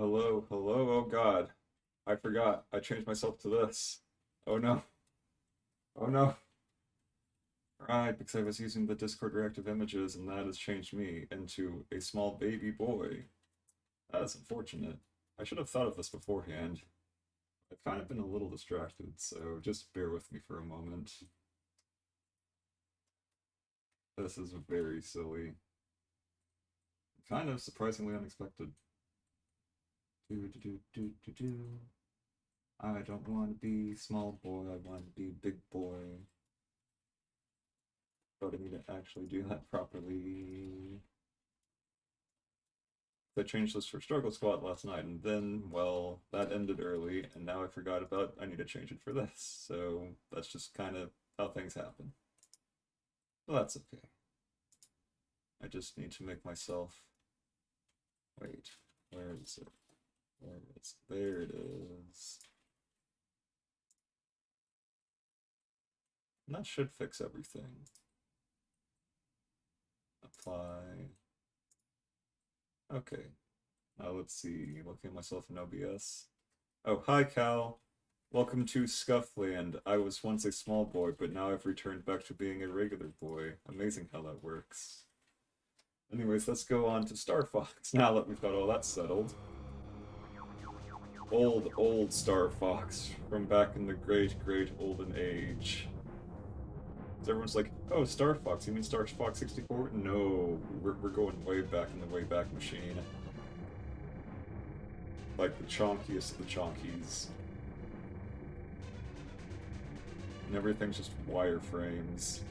Hello, hello, oh god. I forgot. I changed myself to this. Oh no. Oh no. Right, because I was using the Discord reactive images and that has changed me into a small baby boy. That is unfortunate. I should have thought of this beforehand. I've kind of been a little distracted, so just bear with me for a moment. This is very silly. Kind of surprisingly unexpected. Do do do do do do. I don't want to be small boy, I want to be big boy. But I need to actually do that properly. I changed this for Struggle Squad last night, and then, well, that ended early, and now I forgot about I need to change it for this. So that's just kind of how things happen. Well, that's okay. I just need to make myself... Wait, where is it? Where is it? There it is. And that should fix everything. Apply. Okay. Now let's see. Looking at myself in OBS. Oh, hi Cal. Welcome to Scuffland. I was once a small boy, but now I've returned back to being a regular boy. Amazing how that works. Anyways, let's go on to Star Fox now that we've got all that settled. Old Star Fox from back in the great olden age. Everyone's like, oh, Star Fox, you mean Star Fox 64? No, we're going way back in the Wayback Machine. Like the chonkiest of the chonkies. And everything's just wireframes.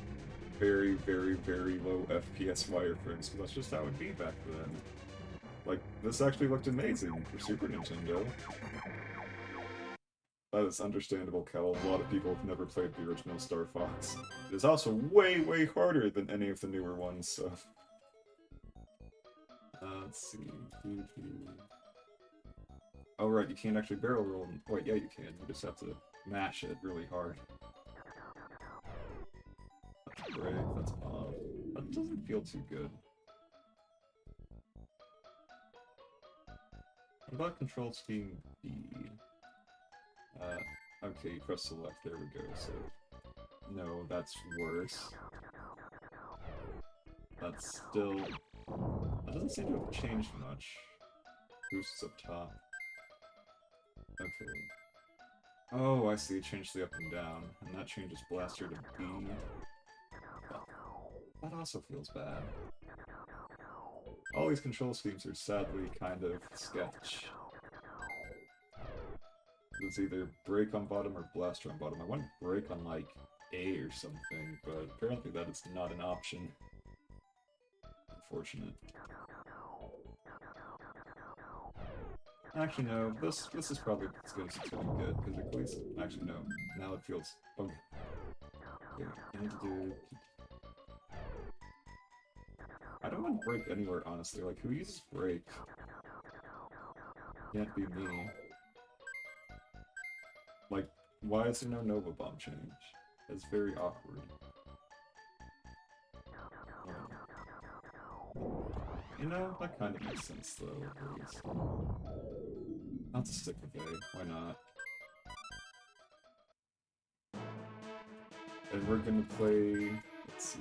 Very low FPS wireframes, but that's just how it'd be back then. Like, this actually looked amazing for Super Nintendo. That is understandable, Kel. A lot of people have never played the original Star Fox. It is also way harder than any of the newer ones, so... let's see... Oh right, you can't actually barrel roll... Wait, yeah you can. You just have to mash it really hard. That's brake, that's off. That doesn't feel too good. What about control scheme B? Okay, you press select, there we go, so... No, that's worse. That's still... That doesn't seem to have changed much. Boosts up top. Okay. Oh, I see, it changed the up and down, and that changes blaster to B. That also feels bad. All these control schemes are sadly kind of sketch. It's either brake on bottom or blaster on bottom. I want brake on, like, A or something, but apparently that is not an option. Unfortunate. Actually, no. This is probably as good as it's gonna get, because at least... Actually, no. Now it feels... Okay. Okay, I need to do... I don't want brake anywhere, honestly. Like, who uses brake? Can't be me. Like, why is there no Nova Bomb change? That's very awkward. You know, that kind of makes sense, though, at least. I'll just stick with A. Why not? And we're gonna play... Let's see...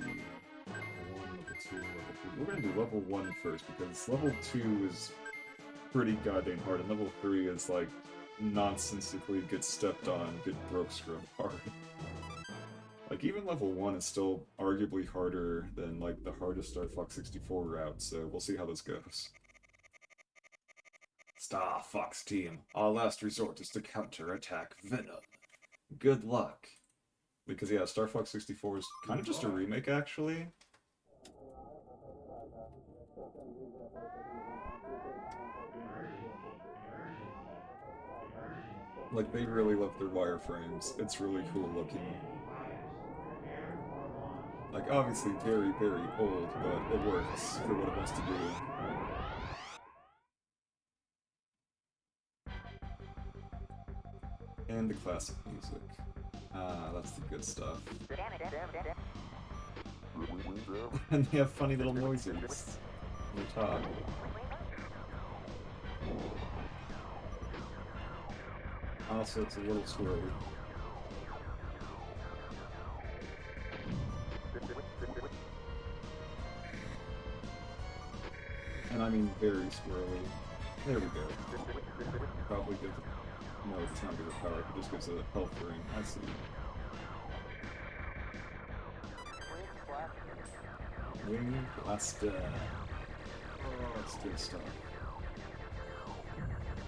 Level 1, level 2, level 3... We're gonna do level 1 first, because level 2 is pretty goddamn hard, and level 3 is, like, nonsensically get stepped on, get broke scrub hard. Like, even level 1 is still arguably harder than, like, the hardest Star Fox 64 route, so we'll see how this goes. Star Fox team, our last resort is to counterattack Venom. Good luck. Because, yeah, Star Fox 64 is kind of just a remake, actually. Like, they really love their wireframes. It's really cool looking. Like, obviously very old, but it works for what it wants to do. And the classic music. Ah, that's the good stuff. And they have funny little noises when they talk. Also, it's a little squirrely. And I mean very squirrely. There we go. Probably gives it... No, it's not give it power, it just gives it a health ring. I see. Wing Blaster. Oh, that's good stuff.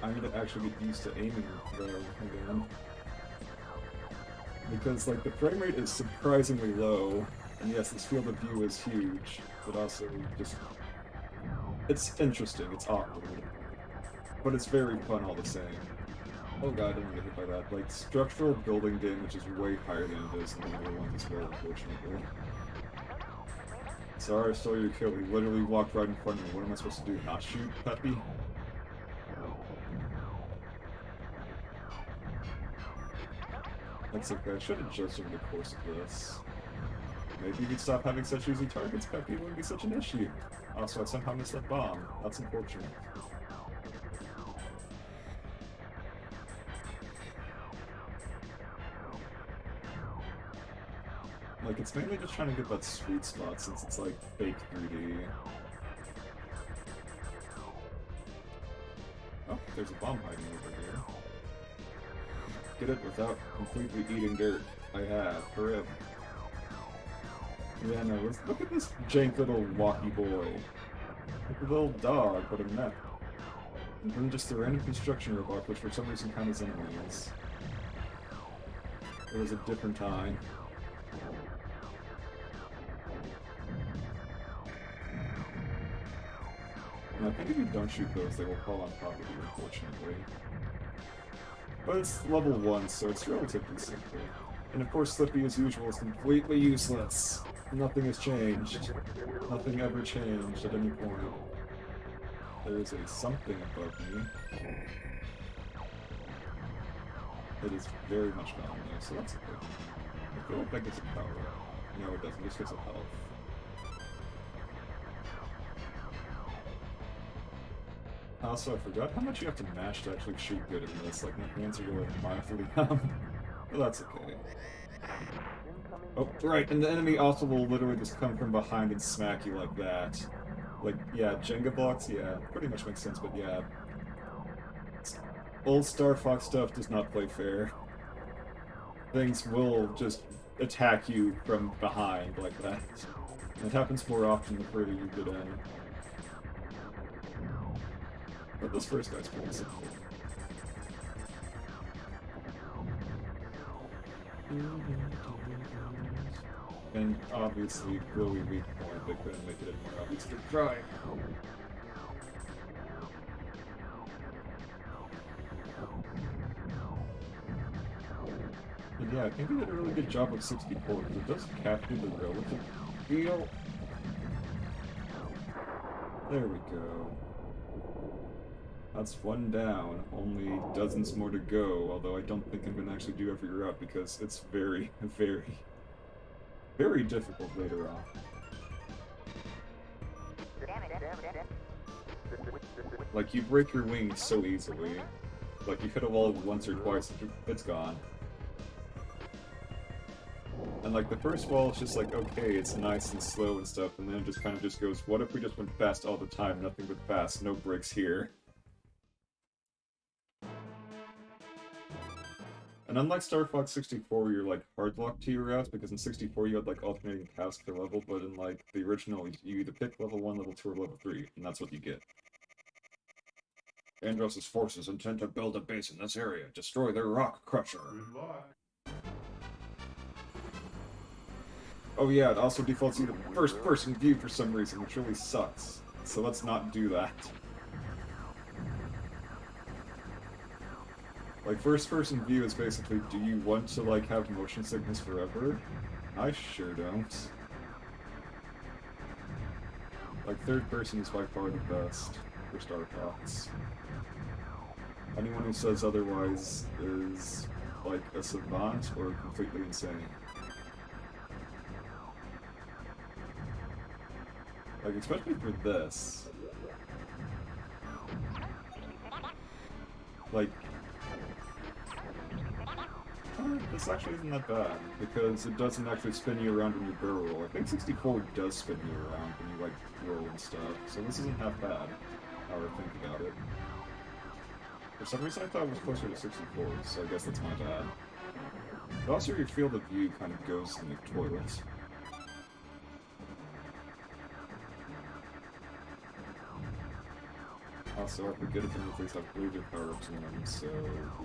I need to actually get used to aiming though again. Because like the frame rate is surprisingly low, and yes, this field of view is huge, but also just it's interesting, it's awkward. But it's very fun all the same. Oh god, I didn't get hit by that. Like structural building damage is way higher than it is in the other ones as well, unfortunately. Sorry, I stole your kill. He literally walked right in front of me. What am I supposed to do? Not shoot, Peppy? That's okay. I should have judged over the course of this. Maybe you could stop having such easy targets, Peppy. It wouldn't be such an issue. Also, I somehow missed that bomb. That's unfortunate. Like, it's mainly just trying to get that sweet spot since it's like fake 3D. Oh, there's a bomb hiding over here. Get it without completely eating dirt. I have. Hurry up. Yeah, no, look at this jank little walkie boy. Like a little dog, but a mech. And then just the random construction robot, which for some reason count as enemies. It was a different time. And I think if you don't shoot those, they will fall on top of you, unfortunately. But it's level 1, so it's relatively simple. And of course, Slippy, as usual, is completely useless. Nothing has changed. Nothing ever changed at any point. There is a something above me. It is very much gone though, so that's okay. I feel like that gets a power up. No, it doesn't, it just gets a health. Also, I forgot how much you have to mash to actually shoot good in this. Like, my hands are going mindfully numb. But that's okay. Oh, right, and the enemy also will literally just come from behind and smack you like that. Like, yeah, Jenga blocks, yeah, pretty much makes sense, but yeah. Old Star Fox stuff does not play fair. Things will just attack you from behind like that. It happens more often the further you get in. But this first guy's pretty simple. And obviously, glowy weak point, they couldn't make it any more obvious to try. But yeah, I think we did a really good job of 64, because it does capture the relative feel. There we go. That's one down, only dozens more to go, although I don't think I'm going to actually do every route because it's very, very difficult later on. Like, you break your wings so easily. Like, you hit a wall once or twice, it's gone. And like, the first wall is just like, okay, it's nice and slow and stuff, and then it just kind of just goes, what if we just went fast all the time, nothing but fast, no breaks here. And unlike Star Fox 64, where you're like hard-locked to your routes, because in 64 you had like alternating paths per level, but in like the original, you either pick level 1, level 2, or level 3, and that's what you get. Andros' forces intend to build a base in this area, destroy their rock crusher. Oh yeah, it also defaults you to first-person view for some reason, which really sucks. So let's not do that. Like, first-person view is basically, do you want to, like, have motion sickness forever? I sure don't. Like, third person is by far the best for Star Fox. Anyone who says otherwise is, like, a savant or completely insane. Like, especially for this. this actually isn't that bad, because it doesn't actually spin you around when you barrel roll. I think 64 does spin you around when you, like, roll and stuff, so this isn't half bad, now I think about it. For some reason I thought it was closer to 64, so I guess that's my bad. But also your field of view kind of goes in the toilet. Also, I forget if any of these have laser power-ups in them, so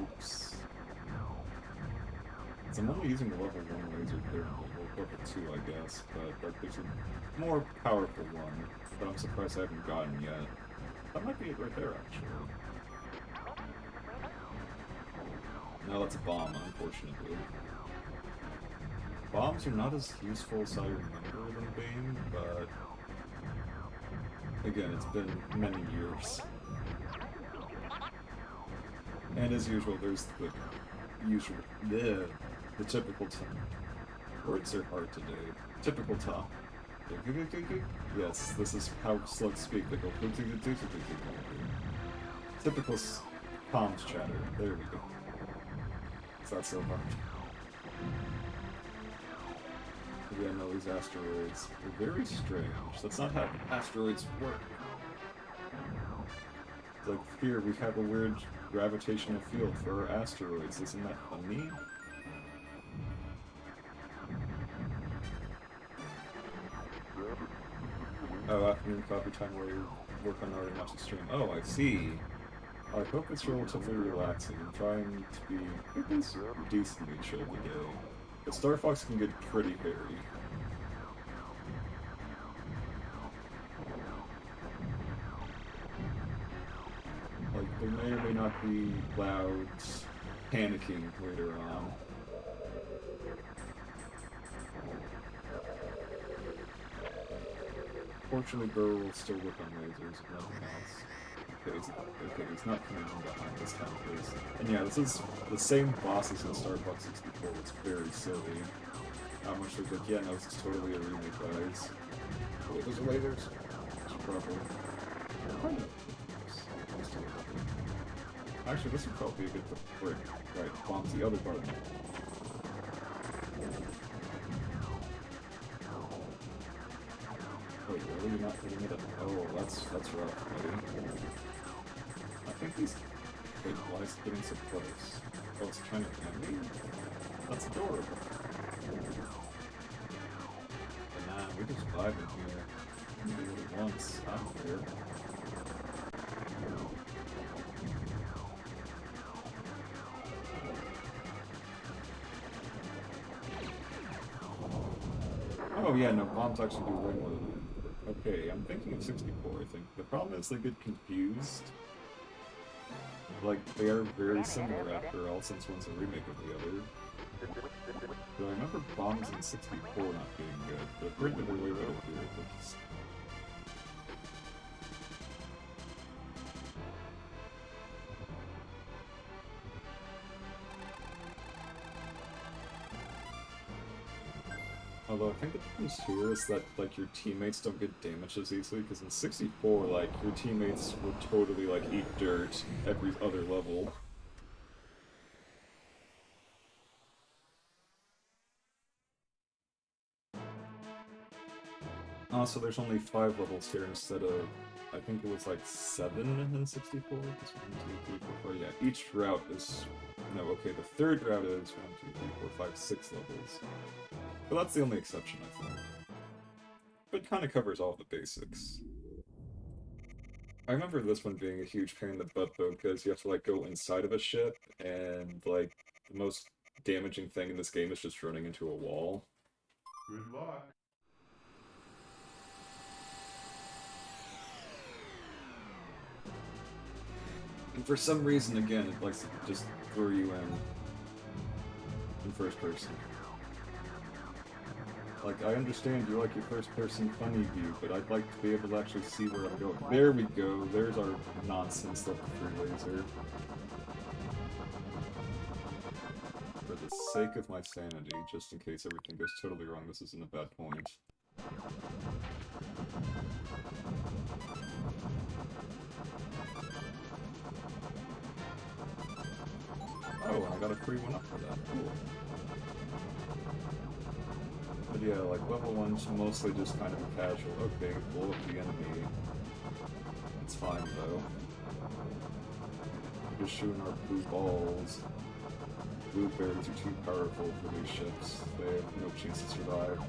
oops. So I'm only using the level 1 laser currently, well, level 2 I guess, but like, there's a more powerful one that I'm surprised I haven't gotten yet. That might be it right there, actually. No, that's a bomb, unfortunately. Bombs are not as useful as I remember them being, but again, it's been many years. And as usual, there's the typical words are hard today. Typical Tom. Yes, this is how slugs speak. They go. Typical comms chatter. There we go. It's not so hard. Yeah, no, these asteroids are very strange. That's not how asteroids work. Like, here we have a weird gravitational field for our asteroids. Isn't that funny? Oh, afternoon coffee time where you work on art and watch the stream. Oh, I see. I hope it's relatively relaxing. I'm trying to be decently chill today. But Star Fox can get pretty hairy. Like, there may or may not be loud panicking later on. Fortunately, Burrow will still work on lasers, if nothing else. Okay, he's not coming from behind this time, please. And yeah, this is the same boss as in Star Fox 64. It's very silly. How much they're like, yeah, no, this is totally a remake, guys. Oh, wait, those are lasers? Probably. Actually, this would probably be a good break. Right, bombs the other button. Wait, really? You're not hitting it up? Oh, that's rough, buddy. I think these... Wait, why is it getting so close? Oh, it's trying to hit me? That's adorable. But nah, we just vibe in here. We do what it wants. I don't care. Oh yeah, no, bombs actually do way more than that. Okay, I'm thinking of 64, I think. The problem is they get confused. Like, they are very similar after all, since one's a remake of the other. But I remember bombs in 64 not being good, but I've heard that they're way better here, which is... Although I think the difference here is that, like, your teammates don't get damaged as easily, because in 64, like, your teammates would totally, like, eat dirt every other level. Also, there's only 5 levels here instead of, I think it was, like, 7 in 64? It's 1, 2, 3, 4, 5, yeah. Each route is... No, okay, the third route is 1, 2, 3, 4, 5, 6 levels. But that's the only exception, I think. But it kind of covers all the basics. I remember this one being a huge pain in the butt, though, because you have to, like, go inside of a ship, and, like, the most damaging thing in this game is just running into a wall. Good luck. And for some reason, again, it likes to just throw you in first person. Like, I understand you like your first-person funny view, but I'd like to be able to actually see where I'm going. There we go. There's our nonsense level 3 laser. For the sake of my sanity, just in case everything goes totally wrong, this isn't a bad point. Oh, I got a free one up for that. Cool. But yeah, like level 1's mostly just kind of a casual, okay, blow up the enemy. It's fine though. We're just shooting our blue balls. Blueberries are too powerful for these ships. They have no chance to survive.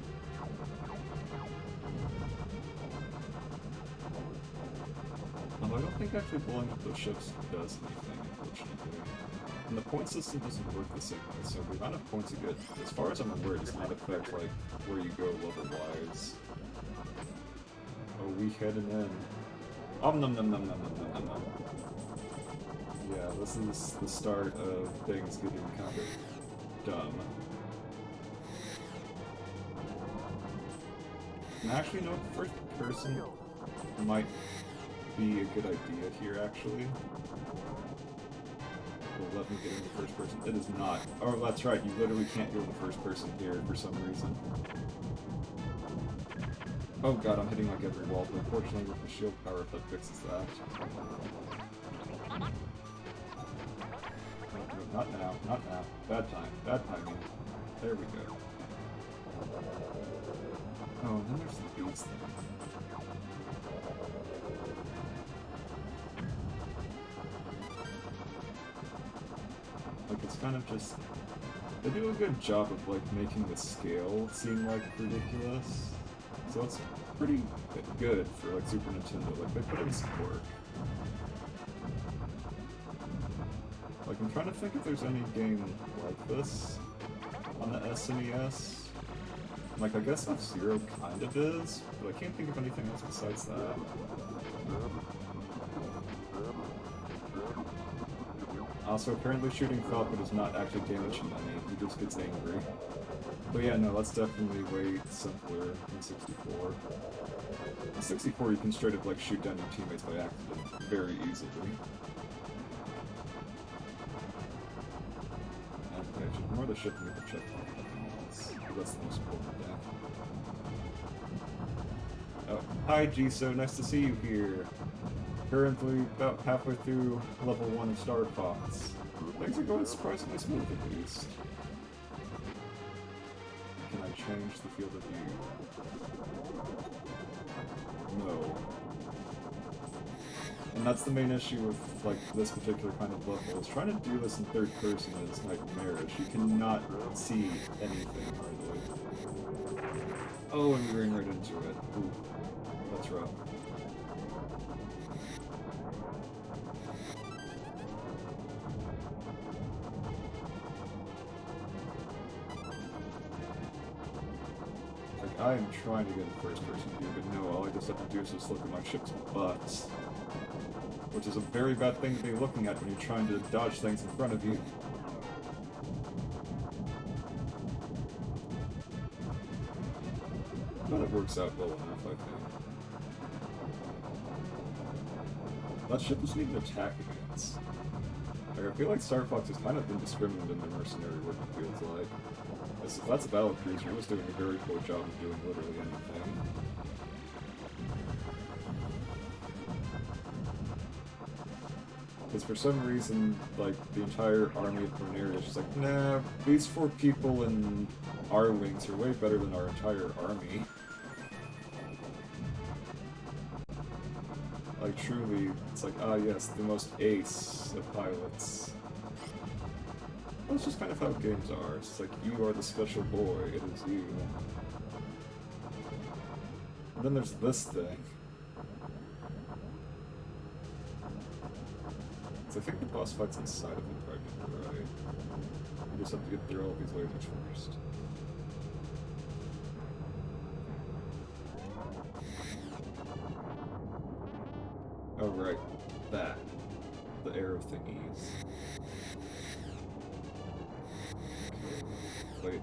Although I don't think actually blowing up those ships does anything, unfortunately. And the point system doesn't work the same way, so the amount of points you get, as far as I'm aware, does not affect, like, where you go level-wise. Oh, we heading in. Nom nom nom nom nom nom nom nom. Yeah, this is the start of things getting kind of dumb. And actually, no, first person might be a good idea here, actually. Will let me get into first person. It is not. Oh, that's right, you literally can't go into first person here for some reason. Oh god, I'm hitting like every wall, but unfortunately with the shield power that fixes that. No, not now, not now. Bad time, bad timing. There we go. Oh, and then there's the beast thing. Like, it's kind of just... They do a good job of, like, making the scale seem, like, ridiculous. So it's pretty good for, like, Super Nintendo. Like, they put in some work. Like, I'm trying to think if there's any game like this on the SNES. Like, I guess F-Zero kind of is, but I can't think of anything else besides that. Also, apparently shooting Falco does not actually damage him any, he just gets angry. But yeah, no, that's definitely way simpler than 64. In 64, you can straight up, like, shoot down your teammates by accident very easily. Okay, I should ignore the ship and get the checkpoint. That's the most important thing. Oh, hi Jiso, nice to see you here. Currently about halfway through level 1 of Star Fox. Things are going surprisingly smooth at least. Can I change the field of view? No. And that's the main issue with, like, this particular kind of level, is trying to do this in third person is nightmarish. You cannot see anything, hardly. Oh, and we ran right into it. Ooh, that's rough. Like, I am trying to get a first person view, but no, all I just have to do is just look at my ship's butts. Which is a very bad thing to be looking at when you're trying to dodge things in front of you. But it works out well enough, I think. That ship doesn't even attack against. Like, I feel like Star Fox is kind of indiscriminate in the mercenary work, it feels like. As if that's a battle cruiser, it was doing a very poor job of doing literally anything. Because for some reason, like, the entire army of Corneria is just like, nah, these 4 people in our wings are way better than our entire army. Like, truly, it's like, ah yes, the most ace of pilots. That's just kind of how games are. It's like, you are the special boy, it is you. And then there's this thing. I think the boss fight's inside of the project, right? You just have to get through all these lasers first. Oh, right. That. The arrow thingies. Wait.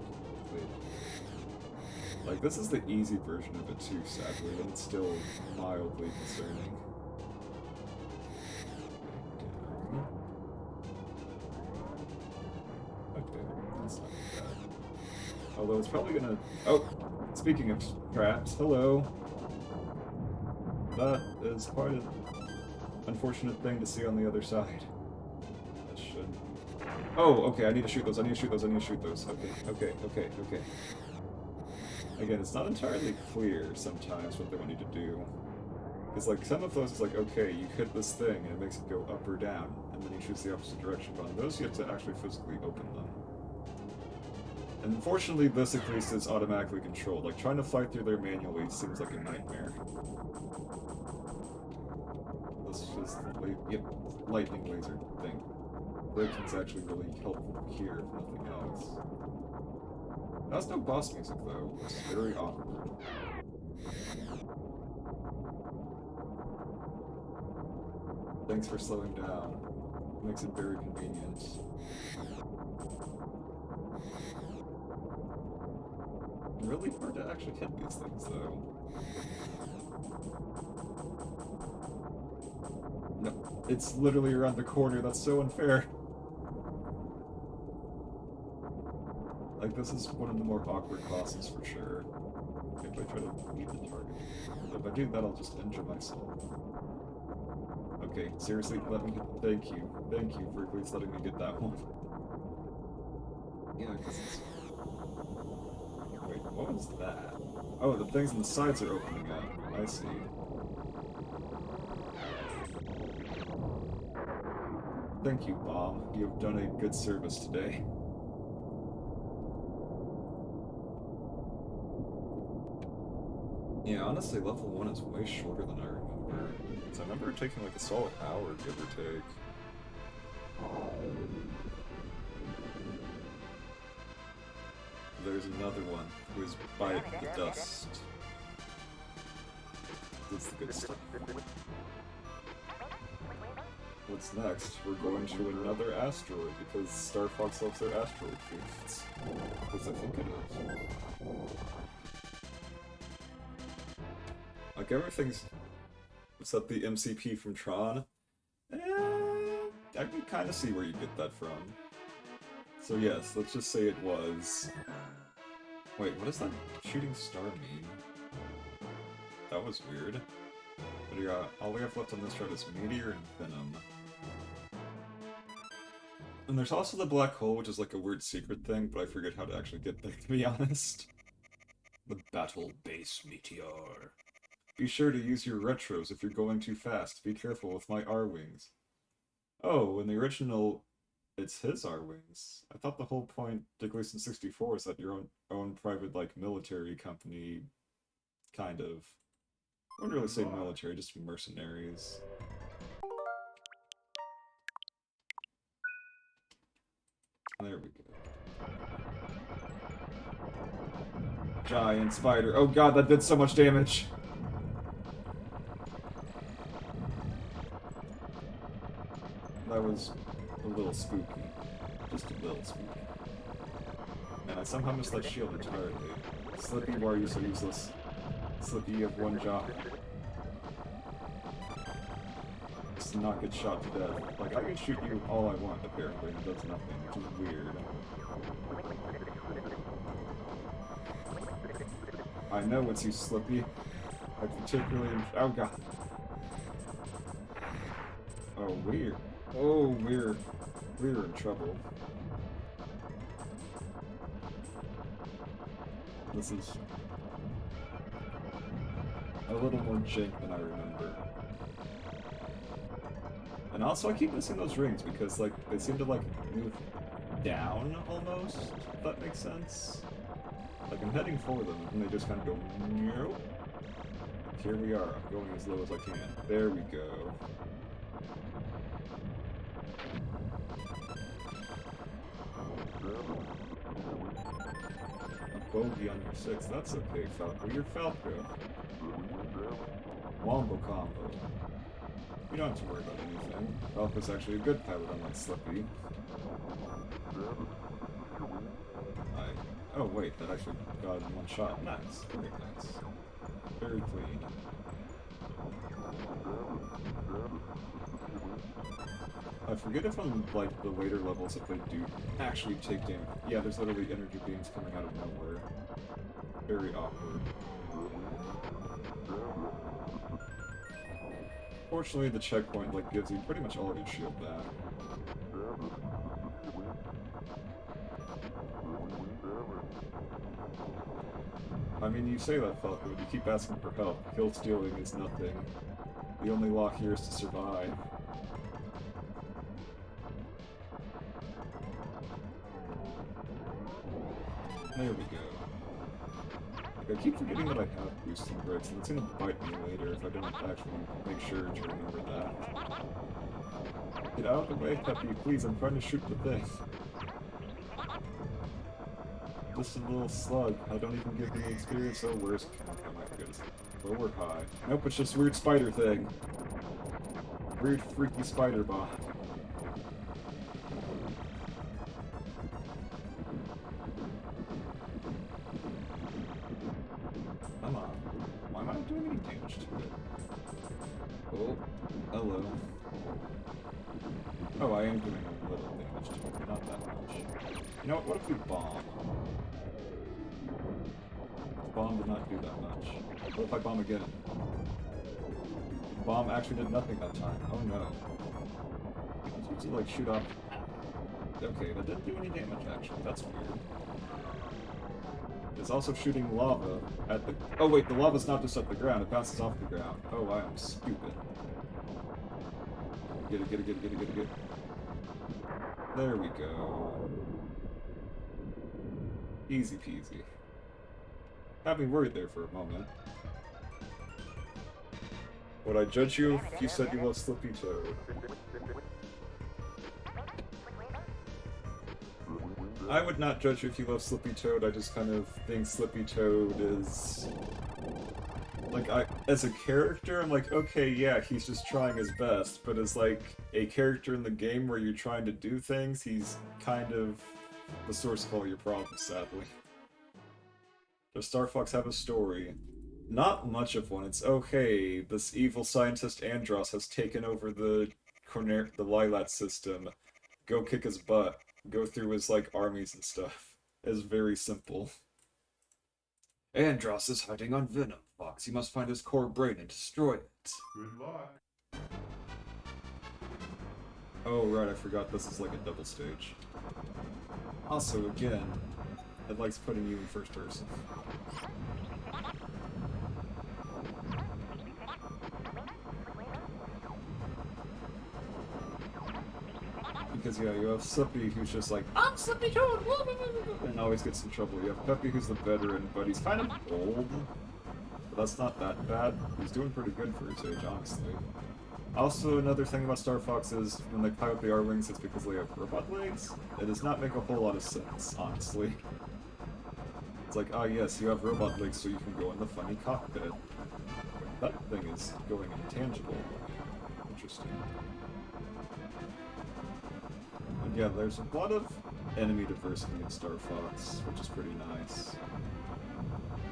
Like, this is the easy version of it too, sadly, and it's still mildly concerning. Although it's probably gonna... Oh! Speaking of traps, hello! That is quite an unfortunate thing to see on the other side. That should Oh, okay, I need to shoot those, I need to shoot those, I need to shoot those. Okay. Again, it's not entirely clear sometimes what they want you to do. Because, like, some of those is like, okay, you hit this thing and it makes it go up or down, and then you choose the opposite direction. But on those, you have to actually physically open them. And unfortunately, this at least is automatically controlled. Like, trying to fight through there manually seems like a nightmare. This is the lightning laser thing. Breaking's actually really helpful here, if nothing else. That's no boss music, though. It's very awkward. Thanks for slowing down. It makes it very convenient. Really hard to actually hit these things, though. No, it's literally around the corner. That's so unfair. Like, this is one of the more awkward bosses for sure. If I try to beat the target. If I do that, I'll just injure myself. Okay, seriously, let me get... Thank you for at least letting me get that one. Yeah, because it's... Wait, what was that? Oh, the things on the sides are opening up. I see. Thank you, Bomb. You have done a good service today. Yeah, honestly, level 1 is way shorter than I remember. Because I remember it taking like a solid hour, give or take. There's another one who's by the dust. That's the good stuff. What's next? We're going to another asteroid because Star Fox loves their asteroid feasts. Because I think it is. Like everything's except the MCP from Tron. I can kind of see where you get that from. So yes, let's just say it was... Wait, what does that shooting star mean? That was weird. But yeah, all we have left on this chart is Meteor and Venom. And there's also the black hole, which is like a weird secret thing, but I forget how to actually get there, to be honest. The Battle Base Meteor. Be sure to use your retros if you're going too fast. Be careful with my R-Wings. Oh, in the original, it's his R-Wings. I thought the whole point, particularly since 64, is that your own private, like, military company, kind of. I wouldn't really say military, just mercenaries. There we go. Giant spider. Oh god, that did so much damage! That was a little spooky. Just a little spooky. And I somehow missed that shield entirely. Slippy, why are you so useless? Slippy, you have one job. Just not get shot to death. Like, I can shoot you all I want, apparently, and it does nothing, which is weird. I know it's you, Slippy. I particularly... Oh, God. Oh, weird. Oh, we're in trouble. This is a little more jank than I remember. And also, I keep missing those rings because, like, they seem to, like, move down almost, if that makes sense. Like, I'm heading for them, and they just kind of go, nope. Here we are. I'm going as low as I can. There we go. A bogey on your 6. That's okay, Falco. You're Falco. Wombo combo. You don't have to worry about anything. Falco's actually a good pilot, unlike Slippy. Oh wait, that actually got in one shot. Nice. Very nice. Very clean. I forget if on, like, the later levels if they do actually take damage. Yeah, there's literally energy beams coming out of nowhere. Very awkward. Fortunately, the checkpoint, like, gives you pretty much all of your shield back. I mean, you say that, Falco, but you keep asking for help. Kill stealing is nothing. The only law here is to survive. There we go. Like, I keep forgetting that I have boosting bricks, and it's gonna bite me later if I don't actually make sure to remember that. Get out of the way, Peppy, please, I'm trying to shoot the thing. Just a little slug. I don't even give me experience. Oh, where's... Oh my goodness. Low or high? Nope, it's just weird spider thing. Weird freaky spider bot. Come on. Why am I not doing any damage to it? Oh, hello. Oh, I am doing a little damage to it, but not that much. You know what if we bomb? Bomb did not do that much. What if I bomb again? Bomb actually did nothing that time. Oh no. It's supposed to like shoot off. Okay, that didn't do any damage actually. That's weird. It's also shooting lava at the... Oh wait, the lava's not just at the ground, it bounces off the ground. Oh, I am stupid. Get it. There we go. Easy peasy. Had me worried there for a moment. Would I judge you if you said you love Slippy Toad? I would not judge you if you love Slippy Toad, I just kind of think Slippy Toad is... Like, as a character, I'm like, okay, yeah, he's just trying his best, but as, like, a character in the game where you're trying to do things, he's kind of the source of all your problems, sadly. Does Star Fox have a story? Not much of one. It's okay. This evil scientist Andross has taken over the Lylat system. Go kick his butt. Go through his, like, armies and stuff. It's very simple. Andross is hiding on Venom, Fox. You must find his core brain and destroy it. Good luck. Oh, right, I forgot this is like a double stage. Also, again, it likes putting you in first person. Because, yeah, you have Slippy who's just like, I'm Slippy Toad! And always gets in trouble. You have Peppy who's the veteran, but he's kind of old. But that's not that bad. He's doing pretty good for his age, honestly. Also, another thing about Star Fox is, when they pilot the R-Wings, it's because they have robot legs. It does not make a whole lot of sense, honestly. It's like, ah yes, you have robot legs so you can go in the funny cockpit. That thing is going intangible. Interesting. And yeah, there's a lot of enemy diversity in Star Fox, which is pretty nice.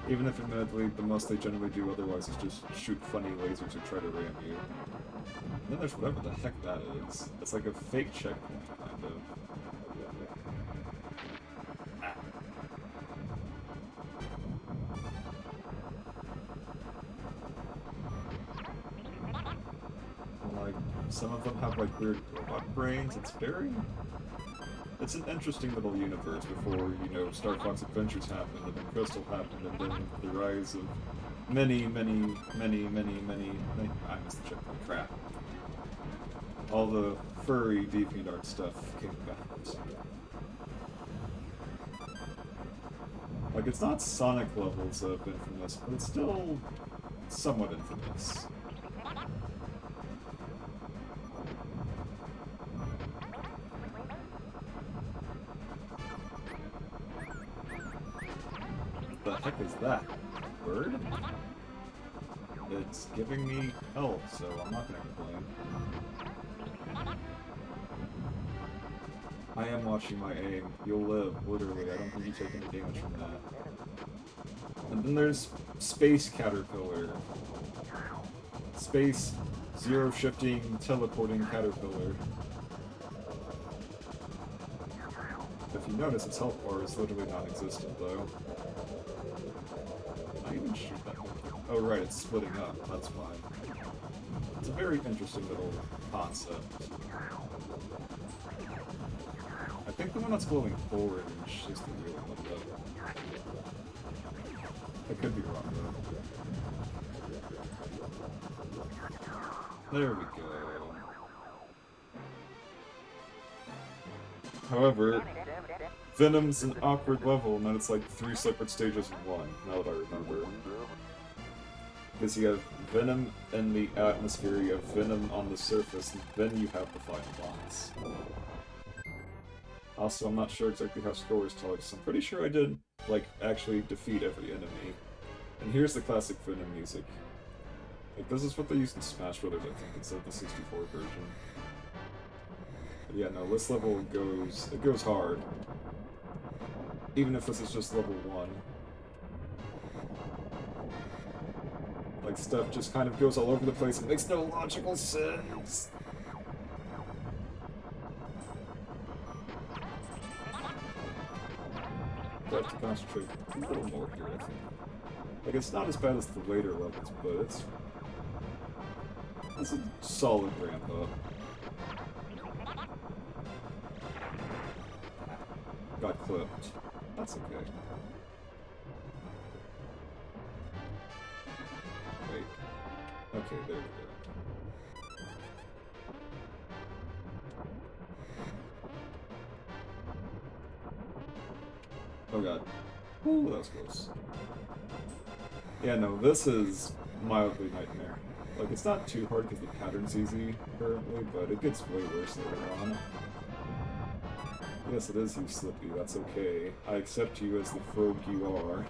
Even if admittedly, the most they generally do otherwise is just shoot funny lasers or try to ram you. And then there's whatever the heck that is. It's like a fake checkpoint, kind of. Ah. And, like, some of them have like weird robot brains. It's an interesting little universe before, you know, Star Fox Adventures happened, and then Crystal happened, and then the rise of many, I missed the checkpoint, crap. All the furry DeviantArt stuff came backwards. Like, it's not Sonic levels of Infamous, but it's still somewhat Infamous. What the heck is that? Bird? It's giving me health, so I'm not gonna complain. I am watching my aim. You'll live, literally. I don't think you take any damage from that. And then there's Space Caterpillar. Space, zero-shifting, teleporting Caterpillar. If you notice, its health bar is literally non-existent, though. Can I even shoot that? Oh right, it's splitting up, that's why. It's a very interesting little concept. I think the one that's glowing orange is the real one, though. I could be wrong, though. There we go. However, Venom's an awkward level, and then it's like 3 separate stages in one, now that I remember. Because you have Venom in the atmosphere, you have Venom on the surface, and then you have the final boss. Also, I'm not sure exactly how scores tell us. I'm pretty sure I did, like, actually defeat every enemy. And here's the classic Venom music. Like, this is what they used in Smash Brothers, I think, instead of the 64 version. But yeah, no, this level goes hard. Even if this is just level 1. Like, stuff just kind of goes all over the place and makes no logical sense. I have to concentrate a little more here, I think. Like, it's not as bad as the later levels, but it's a solid ramp up. Got clipped. That's okay. Wait. Okay, there we go. Oh god. Ooh, that was close. Yeah, no, this is mildly nightmare. Like, it's not too hard because the pattern's easy currently, but it gets way worse later on. Yes, it is you, Slippy, that's okay. I accept you as the frog you are.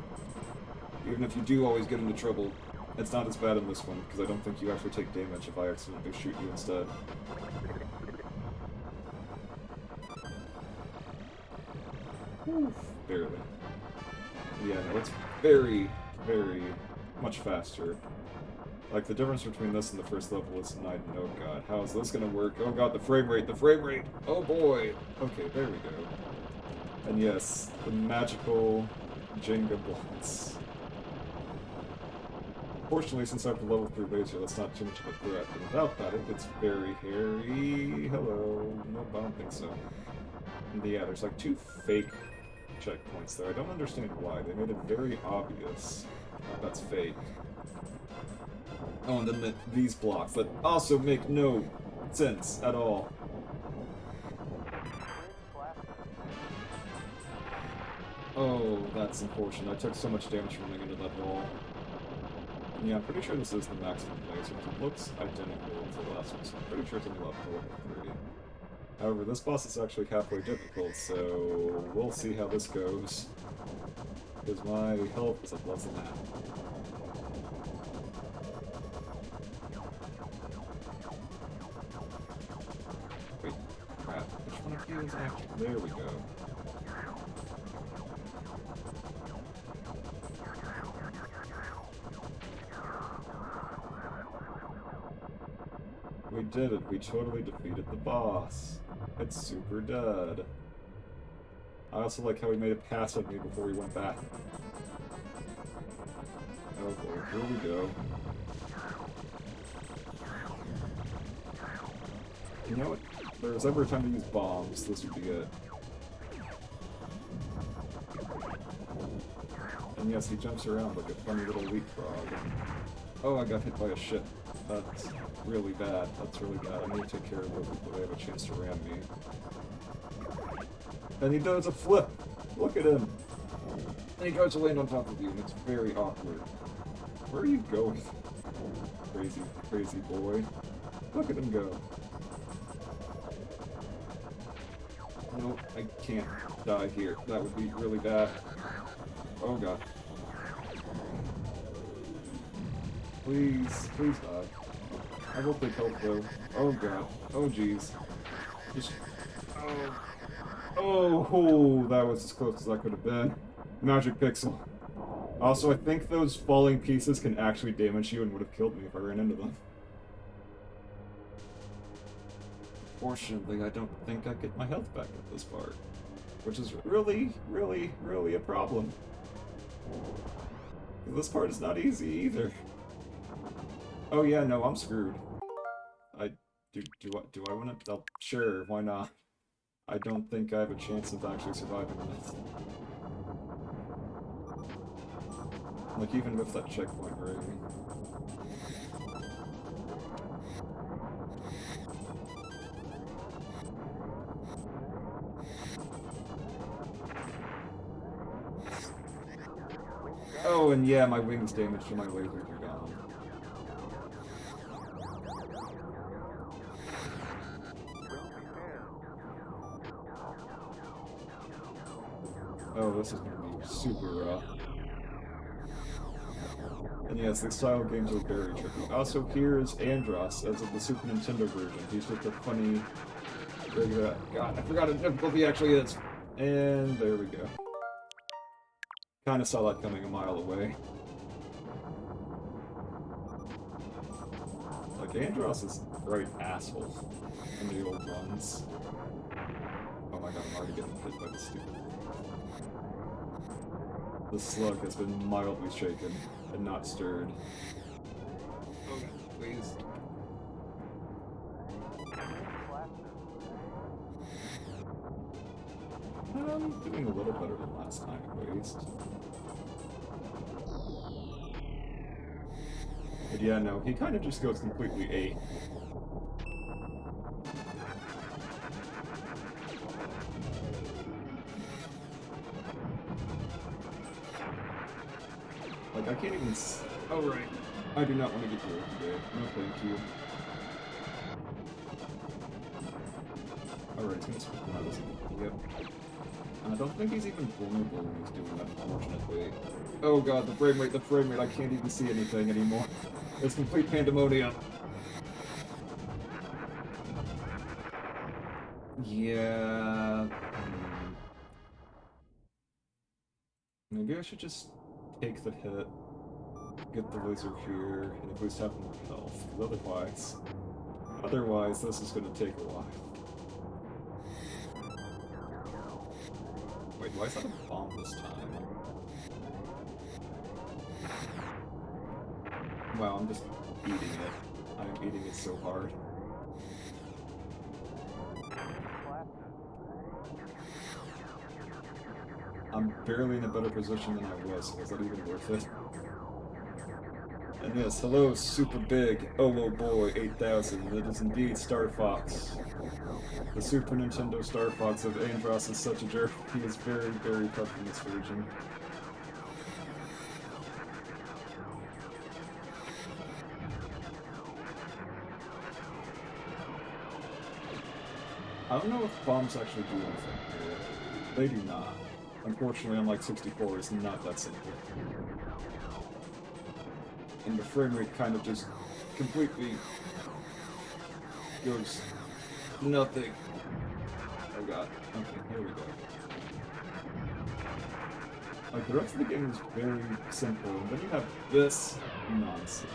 Even if you do always get into trouble, it's not as bad in this one, because I don't think you actually take damage if I accidentally shoot you instead. Oof, barely. Yeah, no, it's very, very much faster. Like, the difference between this and the first level is night and oh god, how is this gonna work? Oh god, the frame rate, the frame rate! Oh boy! Okay, there we go. And yes, the magical Jenga blocks. Fortunately, since I have the level 3 laser, that's not too much of a threat, but without that, it gets very hairy. Hello. Nope, I don't think so. And yeah, there's like 2 fake checkpoints there. I don't understand why. They made it very obvious that that's fake. Oh, and then these blocks that also make no sense at all. Oh, that's unfortunate. I took so much damage running into that wall. Yeah, I'm pretty sure this is the maximum laser. It looks identical to the last one, so I'm pretty sure it's only left to level 3. However, this boss is actually halfway difficult, so we'll see how this goes. Because my health is up less than that. Wait, crap. Which one of you is after? There we go. We did it. We totally defeated the boss. It's super dead. I also like how he made a pass at me before he went back. Oh boy, here we go. You know what? If there was ever a time to use bombs, this would be it. And yes, he jumps around like a funny little leapfrog. Oh, I got hit by a ship. That's really bad. That's really bad. I need to take care of those before they have a chance to ram me. And he does a flip! Look at him! And he tries to land on top of you, and it's very awkward. Where are you going? Crazy, crazy boy. Look at him go. Nope, I can't die here. That would be really bad. Oh god. Please, please die. I will take help though. Oh god. Oh jeez. Just... Oh, that was as close as I could have been. Magic Pixel. Also, I think those falling pieces can actually damage you and would have killed me if I ran into them. Fortunately, I don't think I get my health back at this part. Which is really, really, really a problem. This part is not easy either. Oh yeah, no, I'm screwed. Do I want to? Sure, why not? I don't think I have a chance of actually surviving this. Like, even with that checkpoint ring. Oh, and yeah, my wings damaged and my lasers are gone. Oh, this is gonna be super rough. And yes, the style games are very tricky. Also, here's Andross as of the Super Nintendo version. He's just a funny regular. God, I forgot how difficult he actually is. And there we go. Kinda saw that coming a mile away. Like, Andross is a right asshole in the old runs. Oh my god, I'm already getting hit by the stupid. The slug has been mildly shaken and not stirred. Oh god, please. I'm doing a little better than last time, at least. But yeah, no, he kind of just goes completely A. Like, I can't even oh, right. I do not want to get you today. No, thank you. Alright, he's gonna split him out as yep. I don't think he's even vulnerable when he's doing that, unfortunately. Oh god, the frame rate, I can't even see anything anymore. It's complete pandemonium. Yeah... Maybe I should just take the hit, get the laser here, and at least have more health, because otherwise this is gonna take a while. Wait, why is that a bomb this time? Wow, I'm just eating it. I'm eating it so hard. I'm barely in a better position than I was, so is that even worth it? And yes, hello, super big, oh boy, 8000. It is indeed Star Fox. The Super Nintendo Star Fox of Andross is such a jerk. He is very, very tough in this version. I don't know if bombs actually do anything here. They do not. Unfortunately, unlike 64, it's not that simple. And the frame rate kind of just completely goes nothing. Oh god. Okay, here we go. Like, the rest of the game is very simple, and then you have this nonsense.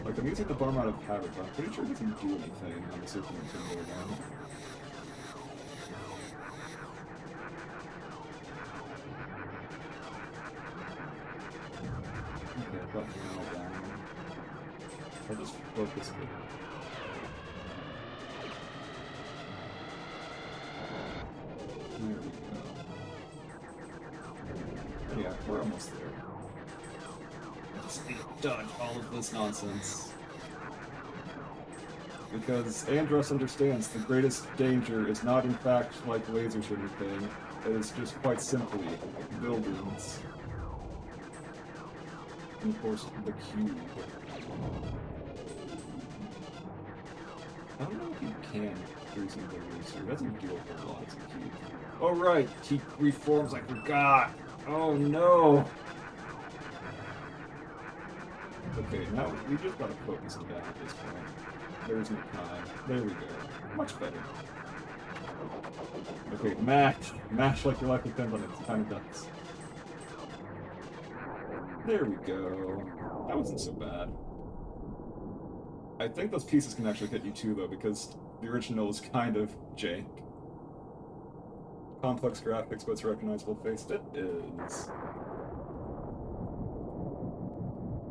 Like, I'm using the bomb out of habit, but I'm pretty sure it doesn't do anything on the Super Nintendo one. Okay, I've got them all down. I'll just focus it. There we go. Yeah, we're almost there. Just need to dodge all of this nonsense. Because Andross understands the greatest danger is not in fact like lasers or anything, it is just quite simply buildings. And of course, the cube. I don't know if you can freezing the laser, it doesn't do a whole lot as a cube. Oh right, he reforms, I forgot! Oh no! Okay, now we just gotta focus it down at this point. There's no time. There we go. Much better. Okay, mash! Mash like your life depends on it. It kind of does. There we go. That wasn't so bad. I think those pieces can actually hit you too, though, because the original is kind of jank. Complex graphics, but it's a recognizable face. It is.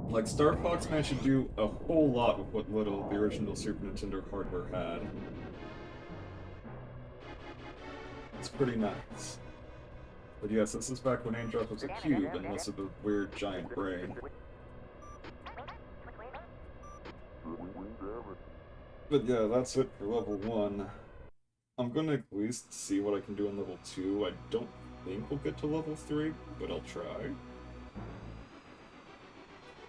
Like, Star Fox managed to do a whole lot with what little the original Super Nintendo hardware had. It's pretty nice. But yes, this is back when Aimdrop was a cube and less of a weird giant brain. But yeah, that's it for level 1. I'm gonna at least see what I can do in level 2. I don't think we'll get to level 3, but I'll try.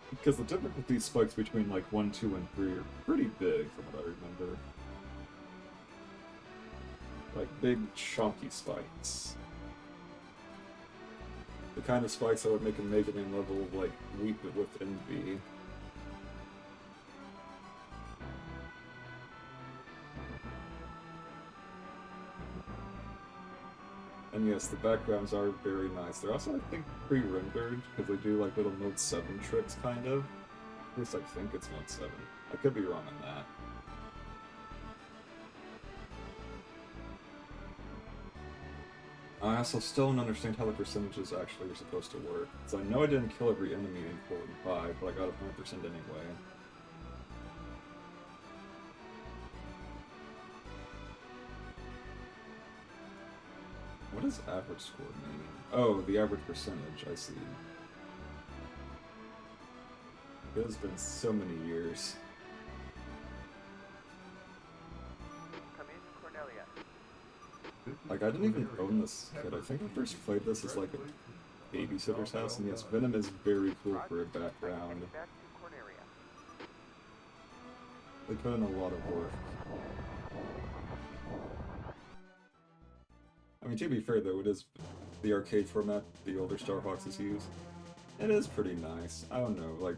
Because the difficulty spikes between like 1, 2, and 3 are pretty big from what I remember. Like big, chunky spikes. The kind of spikes that would make a Mega Man level like weep it with envy. And yes, the backgrounds are very nice. They're also, I think, pre-rendered, because they do like little Mode 7 tricks, kind of. At least I think it's Mode 7. I could be wrong on that. I also still don't understand how the percentages actually are supposed to work. So I know I didn't kill every enemy in 4 and 5, but I got 100% anyway. What does average score mean? Oh, the average percentage, I see. It has been so many years. Come in, Cornelia. Like, I didn't even own this kit. I think I first played this as like a babysitter's house, and yes, Venom is very cool for a background. Back to Cornelia. They put in a lot of work. I mean, to be fair though, it is the arcade format the older Star Foxes use. It is pretty nice. I don't know, like,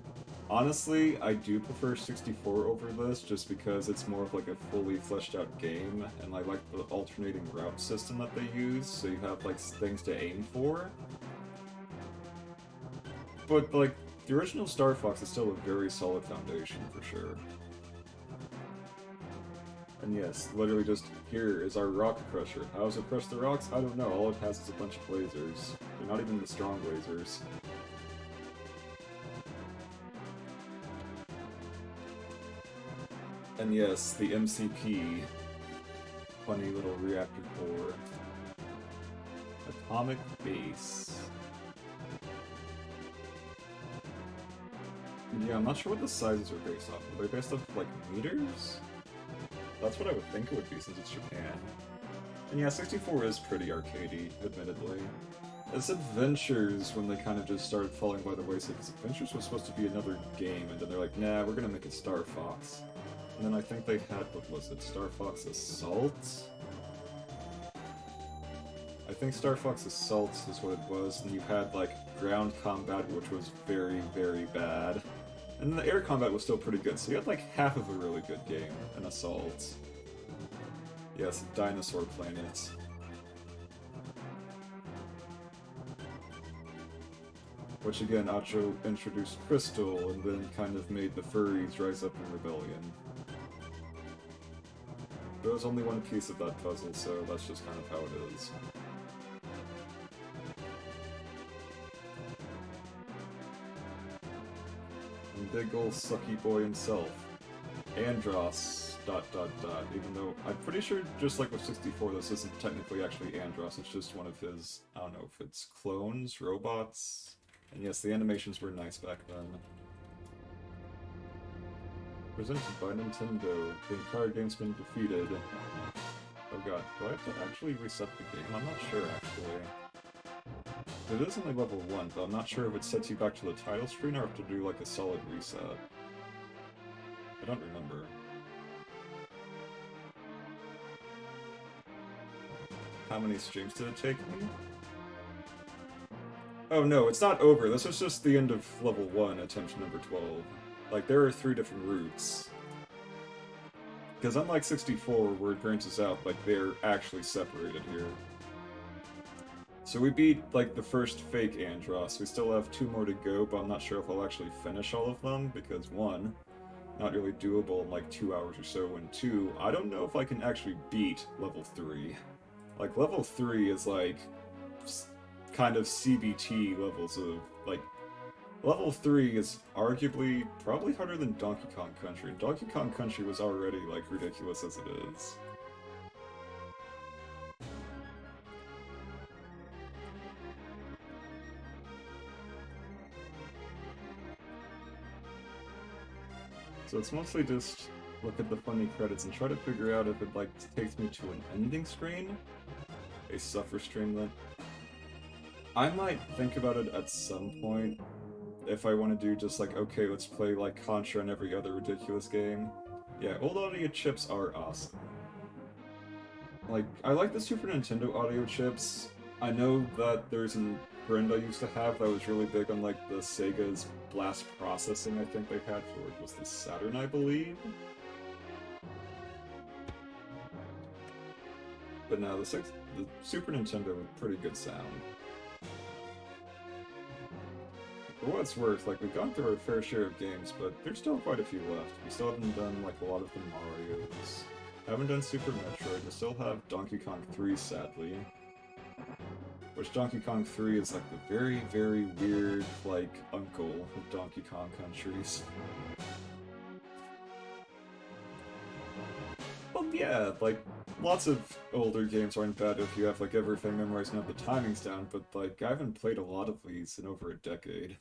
honestly, I do prefer 64 over this just because it's more of like a fully fleshed out game, and I like the alternating route system that they use, so you have like things to aim for. But like, the original Star Fox is still a very solid foundation for sure. And yes, literally just, here is our rock crusher. How does it crush the rocks? I don't know, all it has is a bunch of lasers. They're not even the strong lasers. And yes, the MCP. Funny little reactor core. Atomic base. Yeah, I'm not sure what the sizes are based off of. Are they based off of, like, meters? That's what I would think it would be since it's Japan. And yeah, 64 is pretty arcadey, admittedly. It's Adventures when they kind of just started falling by the wayside, because Adventures was supposed to be another game, and then they're like, nah, we're gonna make it Star Fox. And then I think they had, what was it, Star Fox Assault? I think Star Fox Assault is what it was, and you had, like, ground combat, which was very, very bad. And the air combat was still pretty good, so you had like half of a really good game in Assault. Yes, Dinosaur Planet. Which again, Acho introduced Crystal and then kind of made the furries rise up in rebellion. There was only one piece of that puzzle, so that's just kind of how it is. Big ol' sucky boy himself. Andross, ... Even though, I'm pretty sure, just like with 64, this isn't technically actually Andross, it's just one of his, I don't know if it's clones, robots? And yes, the animations were nice back then. Presented by Nintendo, the entire game's been defeated. Oh god, do I have to actually reset the game? I'm not sure, actually. It is only level 1, but I'm not sure if it sets you back to the title screen or have to do like a solid reset. I don't remember. How many streams did it take me? Oh no, it's not over. This was just the end of level 1, attempt number 12. Like, there are 3 different routes. Because unlike 64, where it branches out, like, they're actually separated here. So we beat, like, the first fake Andross. We still have 2 more to go, but I'm not sure if I'll actually finish all of them, because 1, not really doable in, like, 2 hours or so, and 2, I don't know if I can actually beat level 3. Like, level 3 is, like, kind of CBT levels of, like... Level 3 is arguably probably harder than Donkey Kong Country, and Donkey Kong Country was already, like, ridiculous as it is. So it's mostly just look at the funny credits and try to figure out if it like takes me to an ending screen, a suffer streamlet. I might think about it at some point if I want to do just like, okay, let's play like Contra and every other ridiculous game. Yeah, old audio chips are awesome. Like, I like the Super Nintendo audio chips. I know that there's a brand I used to have that was really big on like the Sega's blast processing I think they had for it was the Saturn, I believe. But no, the Super Nintendo had pretty good sound. For what it's worth, like, we've gone through our fair share of games, but there's still quite a few left. We still haven't done, like, a lot of the Marios. Haven't done Super Metroid. We still have Donkey Kong 3, sadly. Which Donkey Kong 3 is, like, the very, very weird, like, uncle of Donkey Kong countries. Well, yeah, like, lots of older games aren't bad if you have, like, everything memorized and have the timings down, but, like, I haven't played a lot of these in over a decade.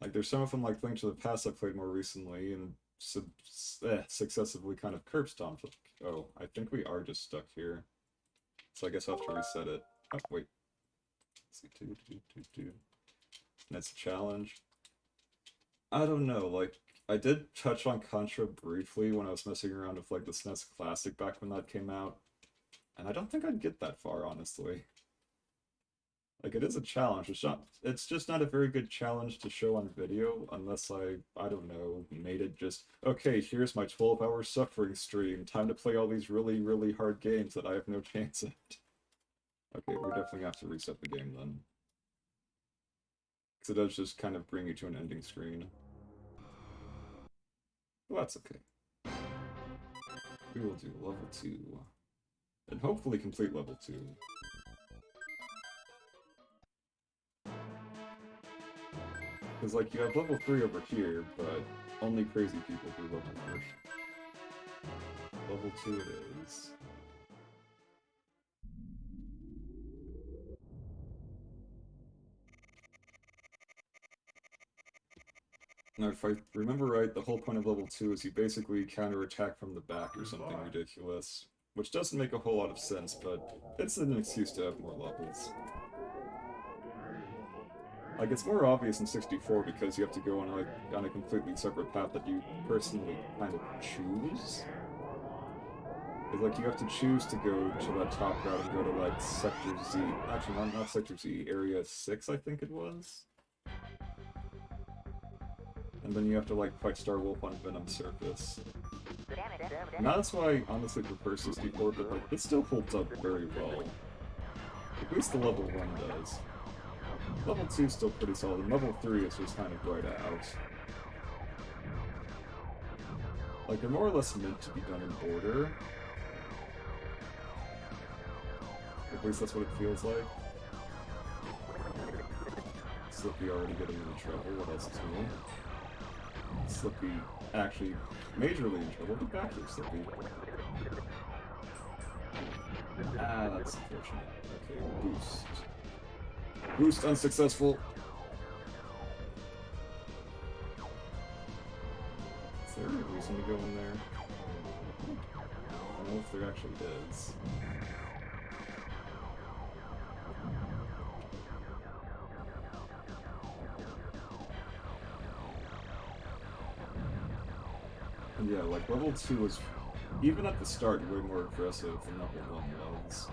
Like, there's some of them, like Link to the Past I played more recently, and successively kind of curb stomped. Like, oh, I think we are just stuck here. So I guess I'll have to reset it. Oh, wait. Let's see, And that's a challenge. I don't know, like, I did touch on Contra briefly when I was messing around with, like, the SNES Classic back when that came out. And I don't think I'd get that far, honestly. Like, it is a challenge. It's just not a very good challenge to show on video unless I don't know, made it just, okay, here's my 12-hour suffering stream. Time to play all these really, really hard games that I have no chance at. Okay, we're definitely gonna have to reset the game then. Because it does just kind of bring you to an ending screen. Well, that's okay. We will do level 2. And hopefully complete level 2. Because, like, you have level 3 over here, but only crazy people do level 3. Level 2 it is. Now, if I remember right, the whole point of level 2 is you basically counterattack from the back or something ridiculous. Which doesn't make a whole lot of sense, but it's an excuse to have more levels. Like, it's more obvious in 64 because you have to go on a completely separate path that you personally kind of choose. It's like you have to choose to go to that top route and go to, like, Sector Z. Actually, not Sector Z, Area 6, I think it was? And then you have to, like, fight Star Wolf on Venom Surface. And that's why I honestly prefer 64, but, like, it still holds up very well. At least the level 1 does. Level 2 is still pretty solid, and level 3 is just kind of right out. Like, they're more or less meant to be done in order. At least that's what it feels like. Slippy already getting into trouble, what else is new? Slippy actually majorly in trouble. Get back here, Slippy. Ah, that's unfortunate. Okay, boost. Boost unsuccessful. Is there a reason to go in there? I don't know if there actually is. And yeah, like, level 2 was, even at the start, way more aggressive than level 1 was.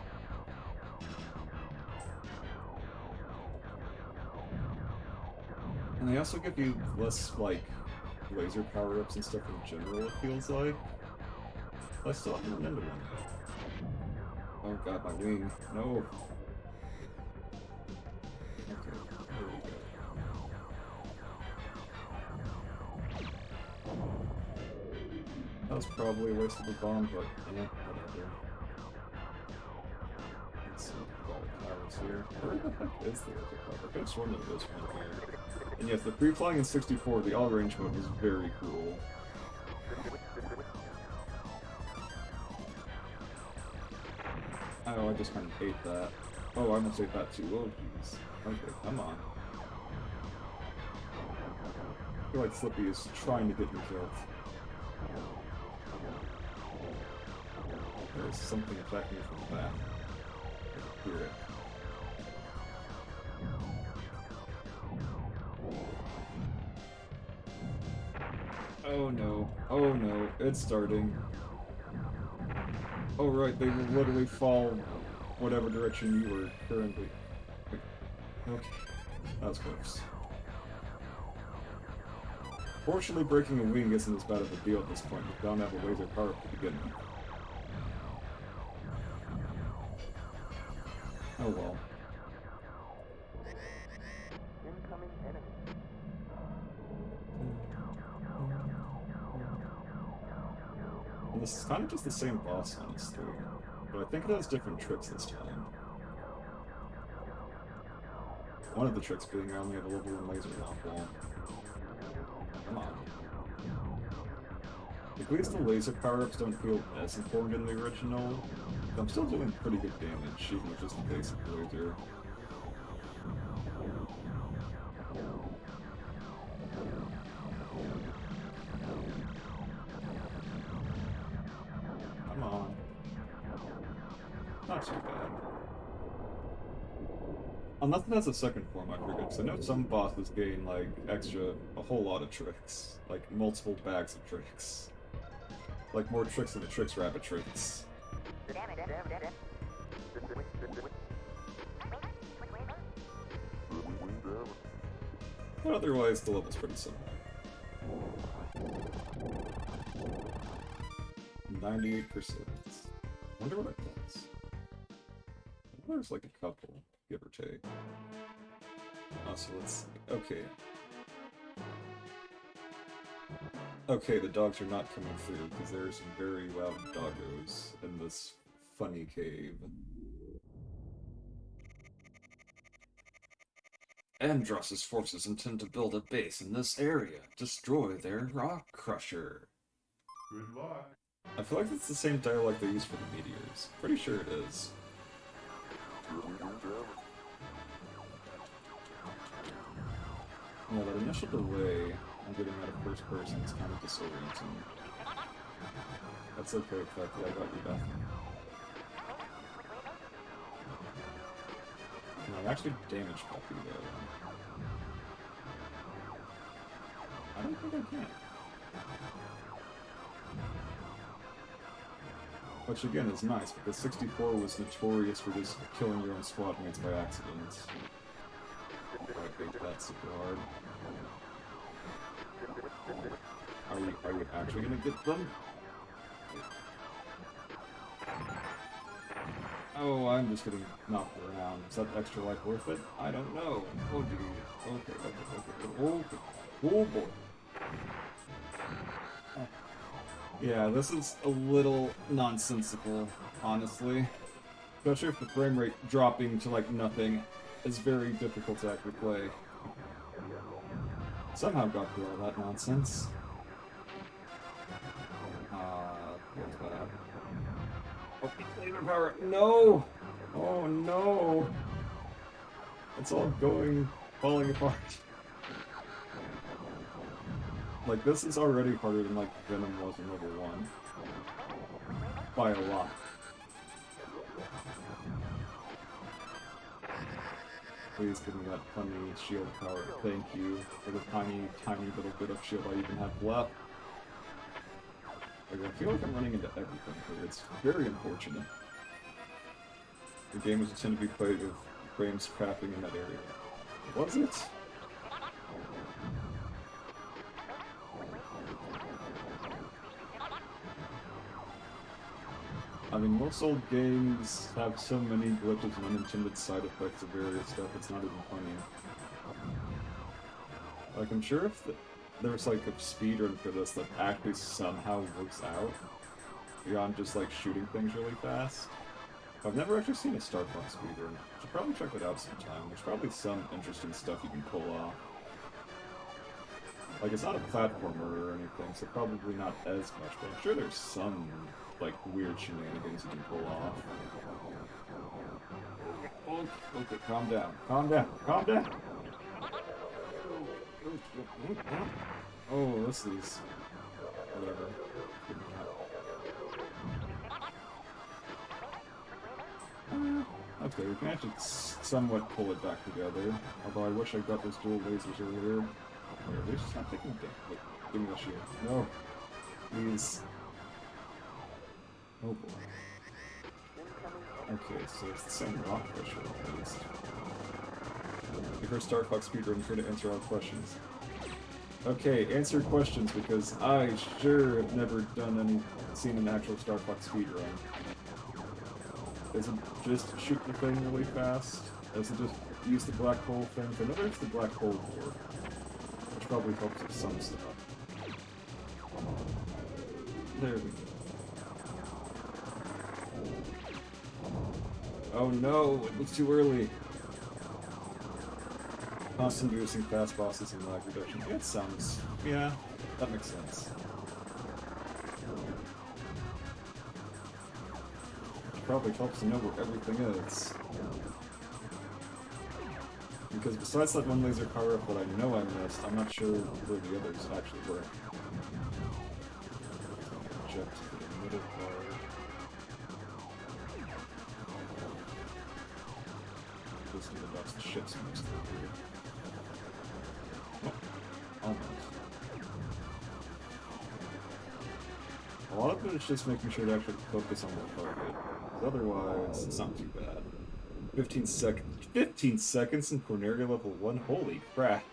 And they also give you less, like, laser power-ups and stuff in general, it feels like. But I still haven't run into one. Oh god, my wing. No! Okay, there we go. That was probably a waste of a bomb, but yeah, whatever. Let's see, got the powers here. Where the heck is the other power? I could have sworn there was one here. And yes, the free-flying in 64, the all-range mode was very cool. Oh, I just kind of ate that. Oh, I almost ate that too. Oh, jeez. Okay, come on. feel like Slippy is trying to get me killed. There's something attacking me from the back. I can hear it. Oh no. Oh no. It's starting. Oh right, they will literally fall whatever direction you were currently. Okay. That was close. Fortunately, breaking a wing isn't as bad of a deal at this point. You don't have a laser power to begin with. Oh well. Incoming enemy. Well, this is kind of just the same boss, honestly. But I think it has different tricks this time. One of the tricks being I only have a level 1 laser lock wall. Come on. At least the laser power-ups don't feel as important in the original. But I'm still doing pretty good damage, even with just the basic laser. Come on. Not too bad. Unless it has a second form, I forget, because I know some bosses gain, like, a whole lot of tricks. Like, multiple bags of tricks. Like, more tricks than the Tricks Rabbit tricks. But otherwise, the level's pretty similar. 98%. Wonder what it does. There's like a couple, give or take. Oh, so let's see. Okay. Okay, the dogs are not coming through, because there are some very loud doggos in this funny cave. Andross's forces intend to build a base in this area. Destroy their rock crusher. Good luck. I feel like it's the same dialogue they use for the meteors. Pretty sure it is. Yeah, that initial delay on getting out of first person is kind of disorienting. That's okay, Puppy, I got you back. No, I actually damaged Puppy, though. I don't think I can. Which again is nice, because 64 was notorious for just killing your own squad mates by accident. I bait that super hard. Are you actually gonna get them? Oh, I'm just getting knocked around. Is that extra life worth it? I don't know. Oh, dude. Okay. Oh boy. Yeah, this is a little nonsensical, honestly. Especially if the frame rate dropping to like nothing is very difficult to actually play. Somehow got through all that nonsense. What's that? Oh, laser power! No! Oh no! It's all falling apart. Like, this is already harder than, like, Venom was in level 1. By a lot. Please give me that funny shield power. Thank you for the tiny, tiny little bit of shield I even have left. Like, I feel like I'm running into everything here. It's very unfortunate. The game was intended to be played with frames crapping in that area. Was it? I mean, most old games have so many glitches and unintended side effects of various stuff, it's not even funny. Like, I'm sure if there's like a speedrun for this that actually somehow works out, beyond just like shooting things really fast. I've never actually seen a Star Fox speedrun. Should probably check it out sometime. There's probably some interesting stuff you can pull off. Like, it's not a platformer or anything, so probably not as much, but I'm sure there's some, like, weird shenanigans you can pull off. Okay, calm down. Calm down. Calm down! Oh, this is... whatever. Okay, we can actually somewhat pull it back together. Although I wish I got those dual lasers earlier. Wait, are they just not taking the... Wait, give me that shield. No! Please. Oh boy. Okay, so it's the same rock pressure at least. You heard Star Fox speedrun try to answer all questions. Okay, answer questions because I sure have never seen an actual Star Fox speedrun. Is it just shoot the thing really fast? Is it just use the black hole thing? I know there's the black hole board, which probably helps with some stuff. There we go. Oh no, it was too early. Constant boosting fast bosses and lag reduction. It sounds... yeah, that makes sense. Probably helps to know where everything is. Because besides that one laser power-up that I know I missed, I'm not sure where the others actually were. Check to the middle part. Listen to the dust ships mixed through here. Oh, almost. A lot of it is just making sure to actually focus on the target. Otherwise, it's not too bad. 15 seconds in Corneria level 1? Holy crap.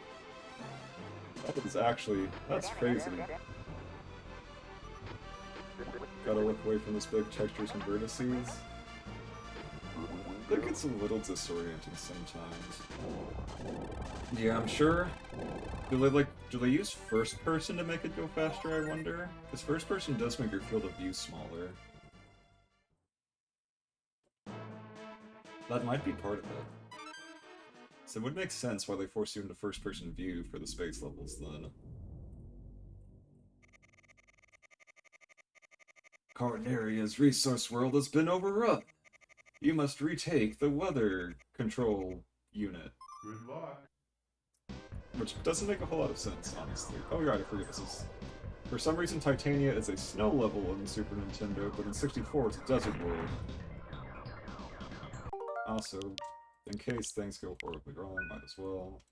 That is actually... that's crazy. Gotta look away from those big textures and vertices. It gets a little disorienting sometimes. Yeah, I'm sure. Do they use first person to make it go faster, I wonder? Because first person does make your field of view smaller. That might be part of it. So it would make sense why they force you into first person view for the space levels then. Corneria's resource world has been overrun. You must retake the weather control unit. Good luck. Which doesn't make a whole lot of sense, honestly. Oh right, I forget this is... For some reason Titania is a snow level in Super Nintendo, but in 64 it's a desert world. Also, in case things go horribly wrong, might as well.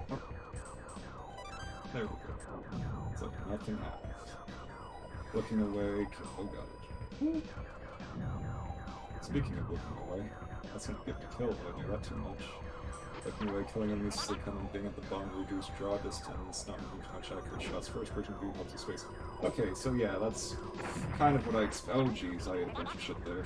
Oh. There we go. It's like nothing happened. Looking away, oh god. Speaking of looking away, that's gonna get me killed if I do that too much. Looking away, killing enemies as they come and being at the bomb, reduce draw distance, not moving too much accurate shots, first person view helps with space. Okay, so yeah, that's kind of what I expect. Oh jeez, I ate a bunch of shit there.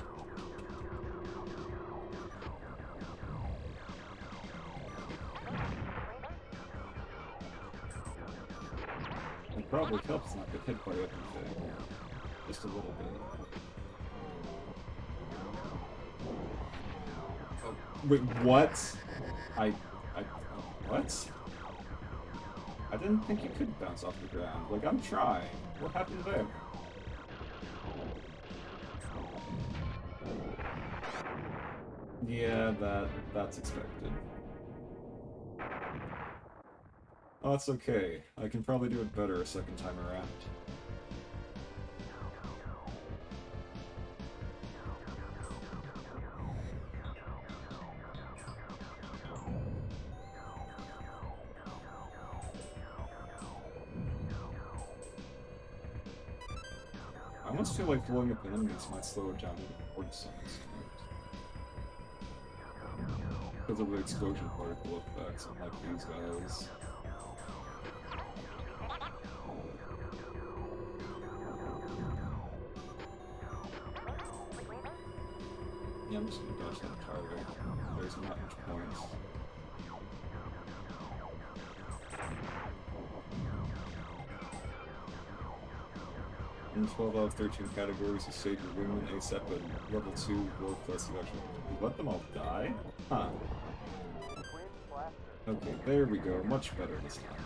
It probably helps not get hit by everything. Just a little bit. Oh, wait, what? What? I didn't think you could bounce off the ground. Like, I'm trying. What happened there? Yeah, that's expected. Oh, that's okay. I can probably do it better a second time around. I almost feel like blowing up enemies might slow it down even more to some extent. Because of the explosion particle effects, unlike these guys. Yeah, I'm just gonna dodge that entirely. There's not much points. In 12 out of 13 categories, you save your women ASAP at level 2 world class selection. You let them all die? Huh. Okay, there we go. Much better this time.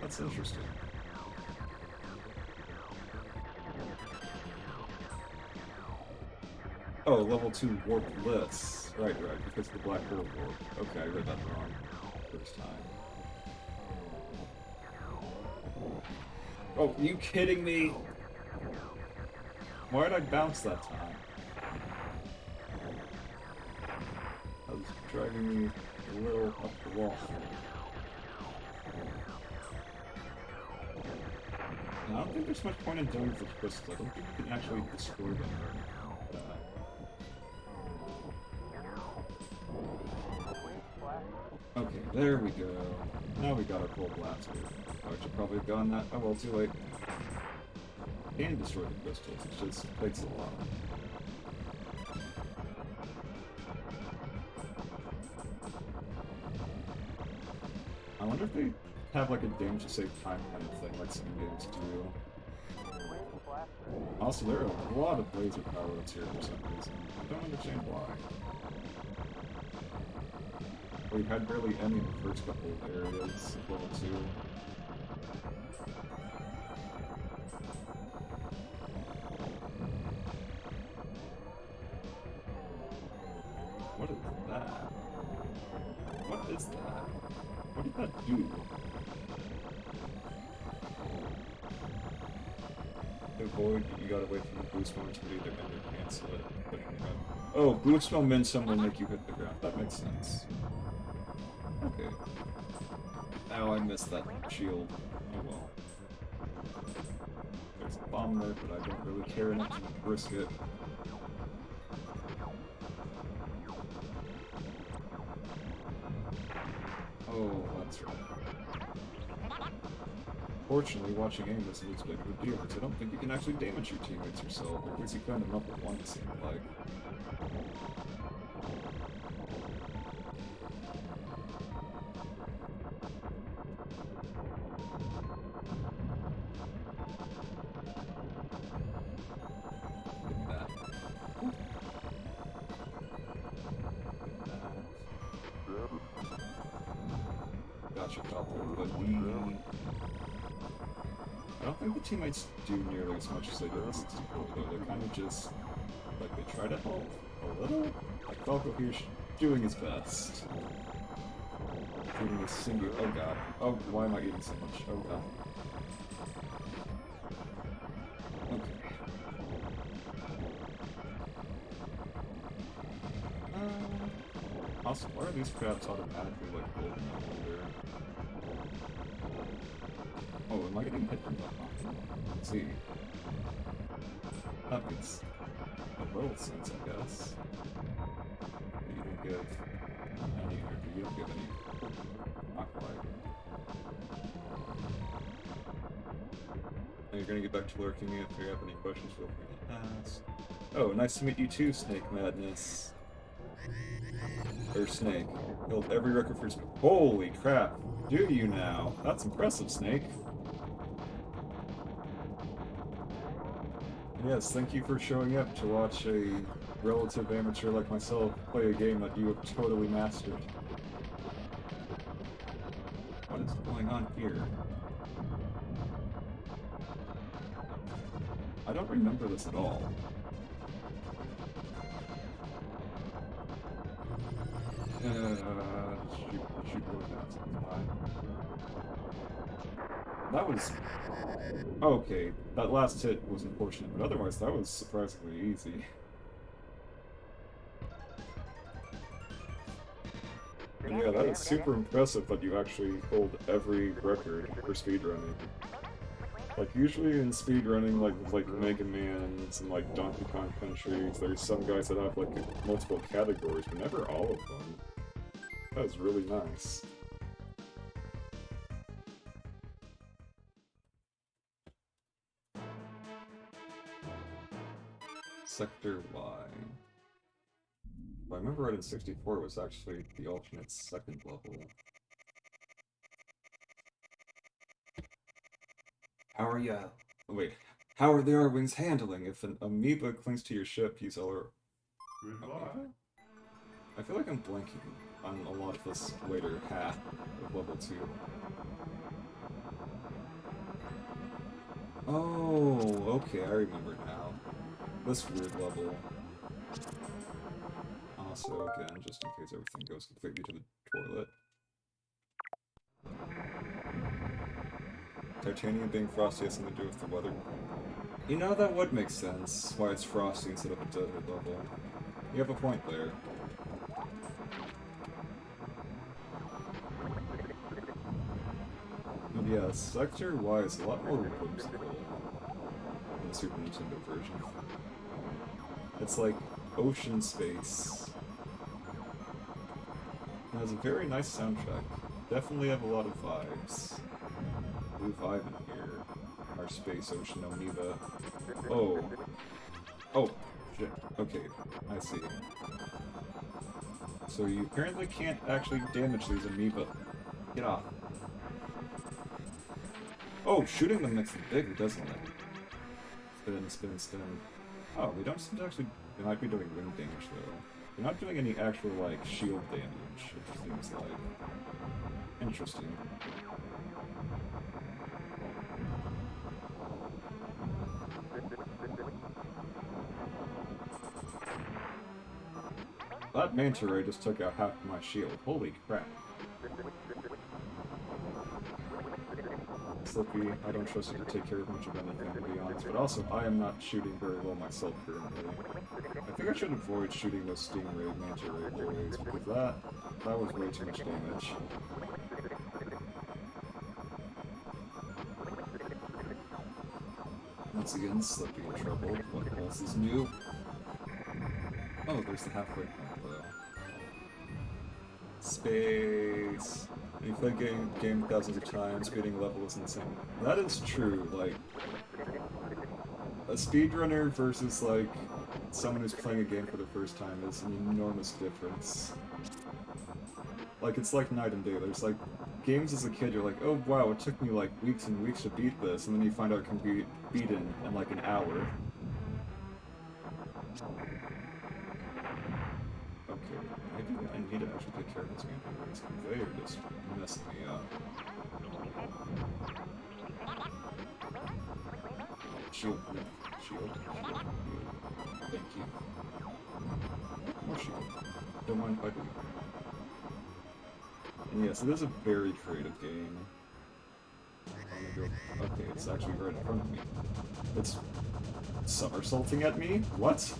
That's interesting. Oh, level 2 warpless. Right, because of the black hole warp. Okay, I read that wrong first time. Oh, are you kidding me? Why did I bounce that time? That was driving me a little up the wall. And I don't think there's much point in doing for crystals. I don't think you can actually destroy them or anything like that. Okay, there we go. Now we got our full blaster. Oh, I should probably have gone that. Oh well, too late. Can destroy the crystals, it just takes a while. I wonder if they have like a damage to save time kind of thing, like some games do. Also, there are a lot of laser power-ups here for some reason. I don't understand why. We had barely any in the first couple of areas of level 2. What is that? What is that? What did that do? To avoid, you gotta wait for the boost moment to either end or cancel it. Oh, boost momentum will make you hit the ground. That makes sense. Okay. Oh, I missed that shield. Oh well. There's a bomb there, but I don't really care enough to risk it. Oh, that's right. Fortunately, watching aim isn't as big of a deal, because I don't think you can actually damage your teammates yourself. At least you found them up at one, it seemed like. Gotcha, couple, but I don't think the teammates do nearly as much as they did in 64, though. They're kind of just, like, they try to help a little. Like, Falco here's doing his best. Eating a single. Oh god. Oh, why am I eating so much? Oh god. Okay. Also, why are these crabs automatically, like, golden over there? Oh, am I getting hit from behind? Let's see. That makes a little sense, I guess. You don't give any energy, you don't give any. Not quite. Now you're gonna get back to lurking. If you have any questions, feel free to ask. Oh, nice to meet you too, Snake Madness. Or Snake. Build every record for speed. Holy crap! Do you now? That's impressive, Snake. Yes, thank you for showing up to watch a relative amateur like myself play a game that you have totally mastered. What is going on here? I don't remember this at all. Shoot really fast. That was... Okay, that last hit was unfortunate, but otherwise that was surprisingly easy. And yeah, that is super impressive that you actually hold every record for speedrunning. Like, usually in speedrunning, like, with, like, Mega Mans and, like, Donkey Kong Countries, there's some guys that have, like, multiple categories, but never all of them. That was really nice. Sector Y. If I remember right, in 64 it was actually the alternate second level. How are ya? Oh, wait. How are the R-Wings handling? If an amoeba clings to your ship, use LR... Okay. I feel like I'm blanking on a lot of this later half of level 2. Oh, okay, I remember now. This weird level. also, again, just in case everything goes completely to the toilet. Titanium being frosty has something to do with the weather. You know, that would make sense, why it's frosty instead of a desert level. You have a point there. But yeah, sector-wise, a lot more whimsical than the Super Nintendo version. It's like ocean space. It has a very nice soundtrack. Definitely have a lot of vibes. Blue vibe in here. Our space ocean amoeba. Oh. Oh, shit. Okay, I see. So you apparently can't actually damage these amoeba. Get off. Oh, shooting them makes them bigger, doesn't it? Spin, spin, spin. Oh, they don't seem to actually... They might be doing wind damage, though. They're not doing any actual, like, shield damage, it seems like. Interesting. That manta ray just took out half of my shield. Holy crap. Slippy, I don't trust you to take care of much of anything, to be honest, but also, I am not shooting very well myself currently. I think I should avoid shooting those stingray manta ray boys, because that was way too much damage. Once again, Slippy in trouble. What else is new? Oh, there's the halfway point, though. Space. You play game thousands of times, beating level is insane. That is true, like... A speedrunner versus, like, someone who's playing a game for the first time is an enormous difference. Like, it's like night and day. There's, like, games as a kid, you're like, oh wow, it took me, like, weeks and weeks to beat this, and then you find out it can be beaten in, like, an hour. Okay, maybe I need to actually take care of this manta rays, because they are just messing me up. Shield, no. Shield. Thank you. More shield. Don't mind if I do. And yes, it is a very creative game. Okay, it's actually right in front of me. It's somersaulting at me? What?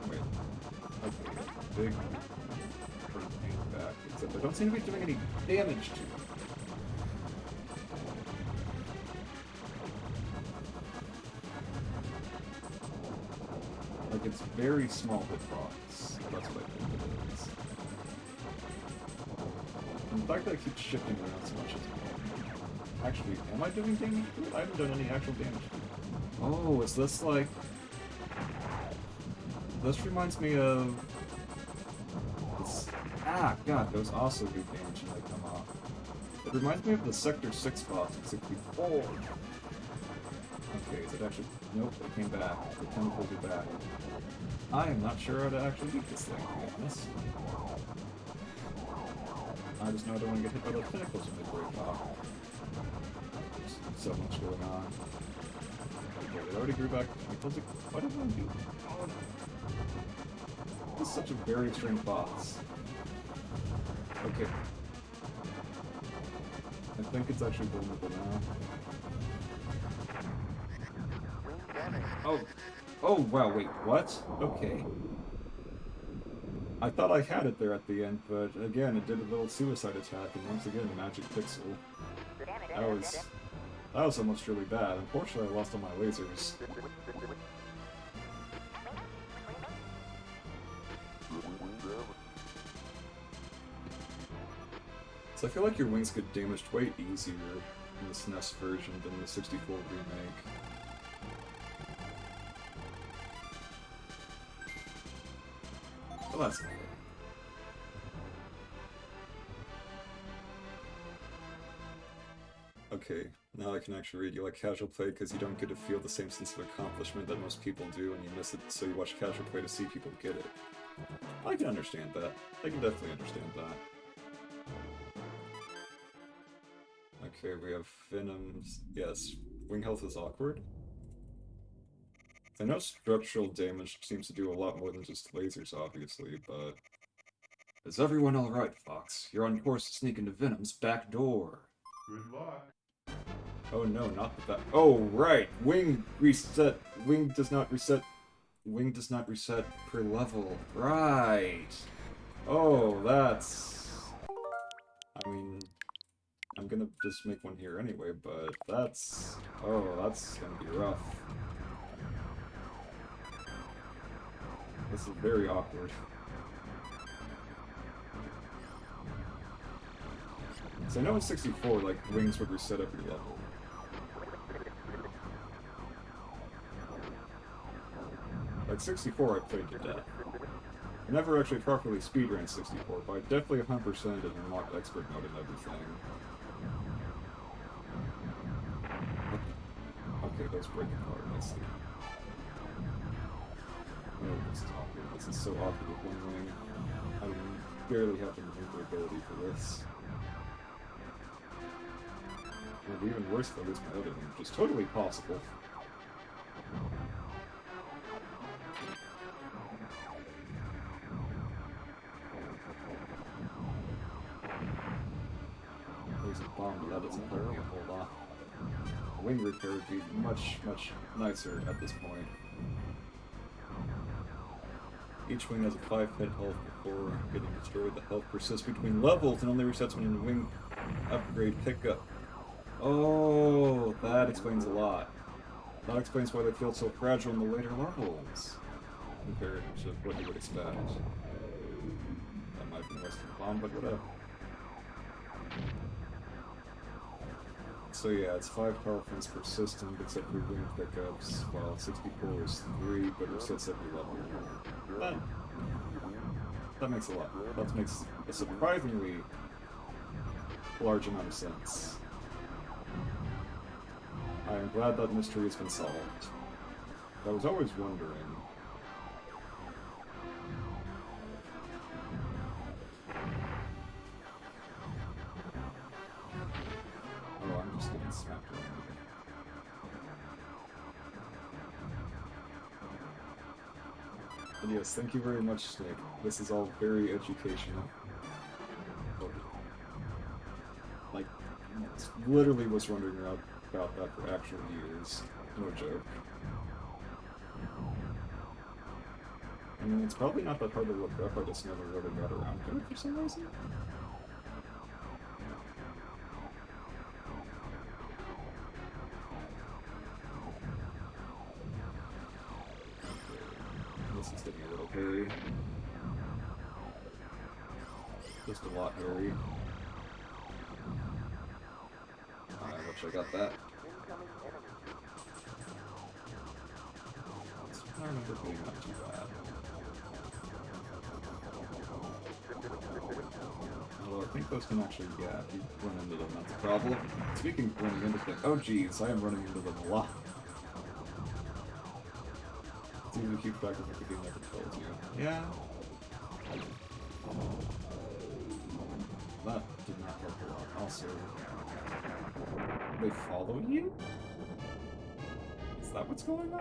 Wait. Okay, big pain back. Except I don't seem to be doing any damage to it. Like, it's very small hitbox. That's what I think it is. And the fact that I keep shifting around so much is annoying. Actually, am I doing damage to it? I haven't done any actual damage to it. Oh, is this like... This reminds me of... This... Ah, god, those also do damage when they come off. It reminds me of the Sector 6 boss in 64. Okay, is it actually... Nope, it came back. The chemicals are back. I am not sure how to actually beat this thing, to be honest. I just know I don't want to get hit by those pinnacles when they break off. There's so much going on. Okay, it already grew back. What did I do? Oh, no. This is such a very strange boss. Okay. I think it's actually vulnerable now. Oh. Oh, wow, wait, what? Okay. I thought I had it there at the end, but again, it did a little suicide attack, and once again, Magic Pixel. That was almost really bad. Unfortunately, I lost all my lasers. So I feel like your wings get damaged way easier in the SNES version than the 64 remake. Well, that's not it. Okay, now I can actually read. You like casual play because you don't get to feel the same sense of accomplishment that most people do, and you miss it, so you watch casual play to see people get it. I can understand that. I can definitely understand that. Okay, we have Venoms. Yes, wing health is awkward. I know structural damage seems to do a lot more than just lasers, obviously, but... Is everyone alright, Fox? You're on course to sneak into Venom's back door. Good luck. Oh no, not the back. Oh, right! Wing reset. Wing does not reset. Wing does not reset per level. Right! Oh, that's... I mean... I'm gonna just make one here anyway, but that's... Oh, that's gonna be rough. This is very awkward. So I know in 64, like, wings would reset every level. Like, 64 I played to death. I never actually properly speedran 64, but I definitely 100% and unlocked expert mode and everything. Okay, those break apart, I see. Oh, this is awkward. This is so awkward with one wing. I barely have the maneuverability for this. It would be even worse if I lose my other one, which is totally possible. There's a bomb, but that doesn't clear it. Hold on. A wing repair would be much, much nicer at this point. Each wing has a 5-hit health before getting destroyed. The health persists between levels and only resets when a wing upgrade pickup. Oh, that explains a lot. That explains why they feel so fragile in the later levels, compared to what you would expect. That might have been wasted bomb, but whatever. So yeah, it's 5 power points per system, except for wing pickups, while 64 is 3, but resets every level. That makes a lot. That makes a surprisingly large amount of sense. I am glad that mystery has been solved. I was always wondering. Oh, I'm just getting smacked around again. But yes, thank you very much, Snake. This is all very educational. Like, literally was wondering about that for actual years. No joke. I mean, it's probably not that hard to look up, I just never really got around to it for some reason. This is getting a little hairy. Just a lot hairy. I wish I got that. I remember being not too bad. Although I think those can actually, yeah, if you run into them, that's a problem. Speaking of running into them, oh geez, I am running into them a lot. It's easy to keep track of what the game never tells you. Yeah. That did not help a lot. Also, they follow you? Is that what's going on?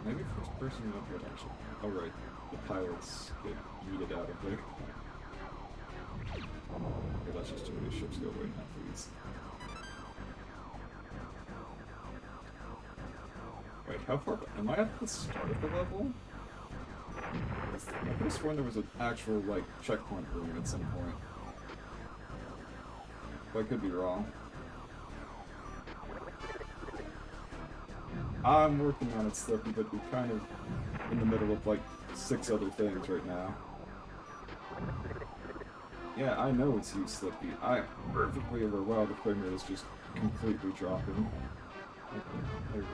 Maybe first person would get actually. Oh right, the pilots get yeeted out of there. Okay, that's just too many ships go away now, please. Wait, how far? Am I at the start of the level? I could have sworn there was an actual, like, checkpoint room at some point. But I could be wrong. I'm working on it, Slippy, but we're kind of in the middle of, like, 6 other things right now. Yeah, I know it's you, Slippy. I am perfectly aware. Wow, the frame rate is just completely dropping. Okay, there we go.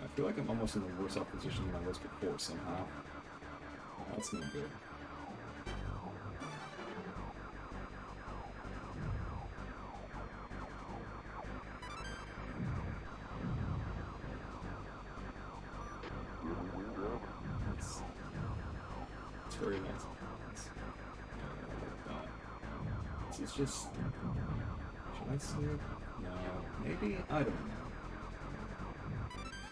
I feel like I'm almost in a worse off position than I was before somehow. That's no good. very nice. This is just... Should I save? No. Maybe? I don't know.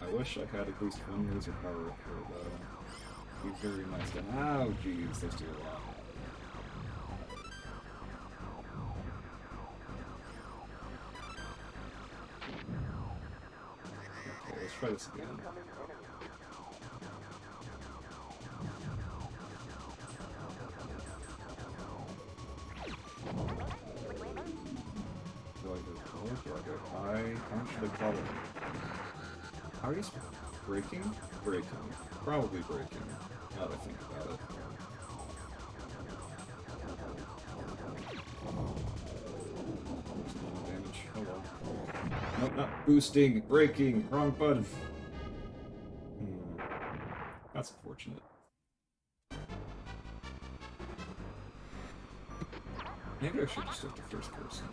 I wish I had at least one laser power up here, though. Be very nice to... Ow, jeez, there's too long. Okay, let's try this again. Do I go low? Do I go high? How much should I call it? How are you breaking? Breaking. Probably breaking, now that I think about it. There's no damage. Oh well. Nope, not boosting! Breaking! Wrong button! That's unfortunate. Maybe I should just stick to first person.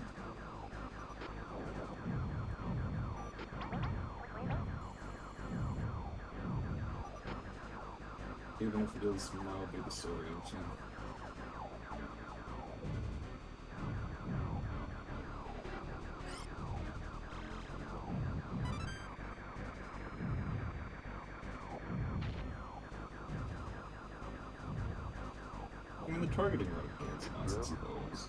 Even if it is mildly disorienting. I mean, the targeting right is nice, I suppose.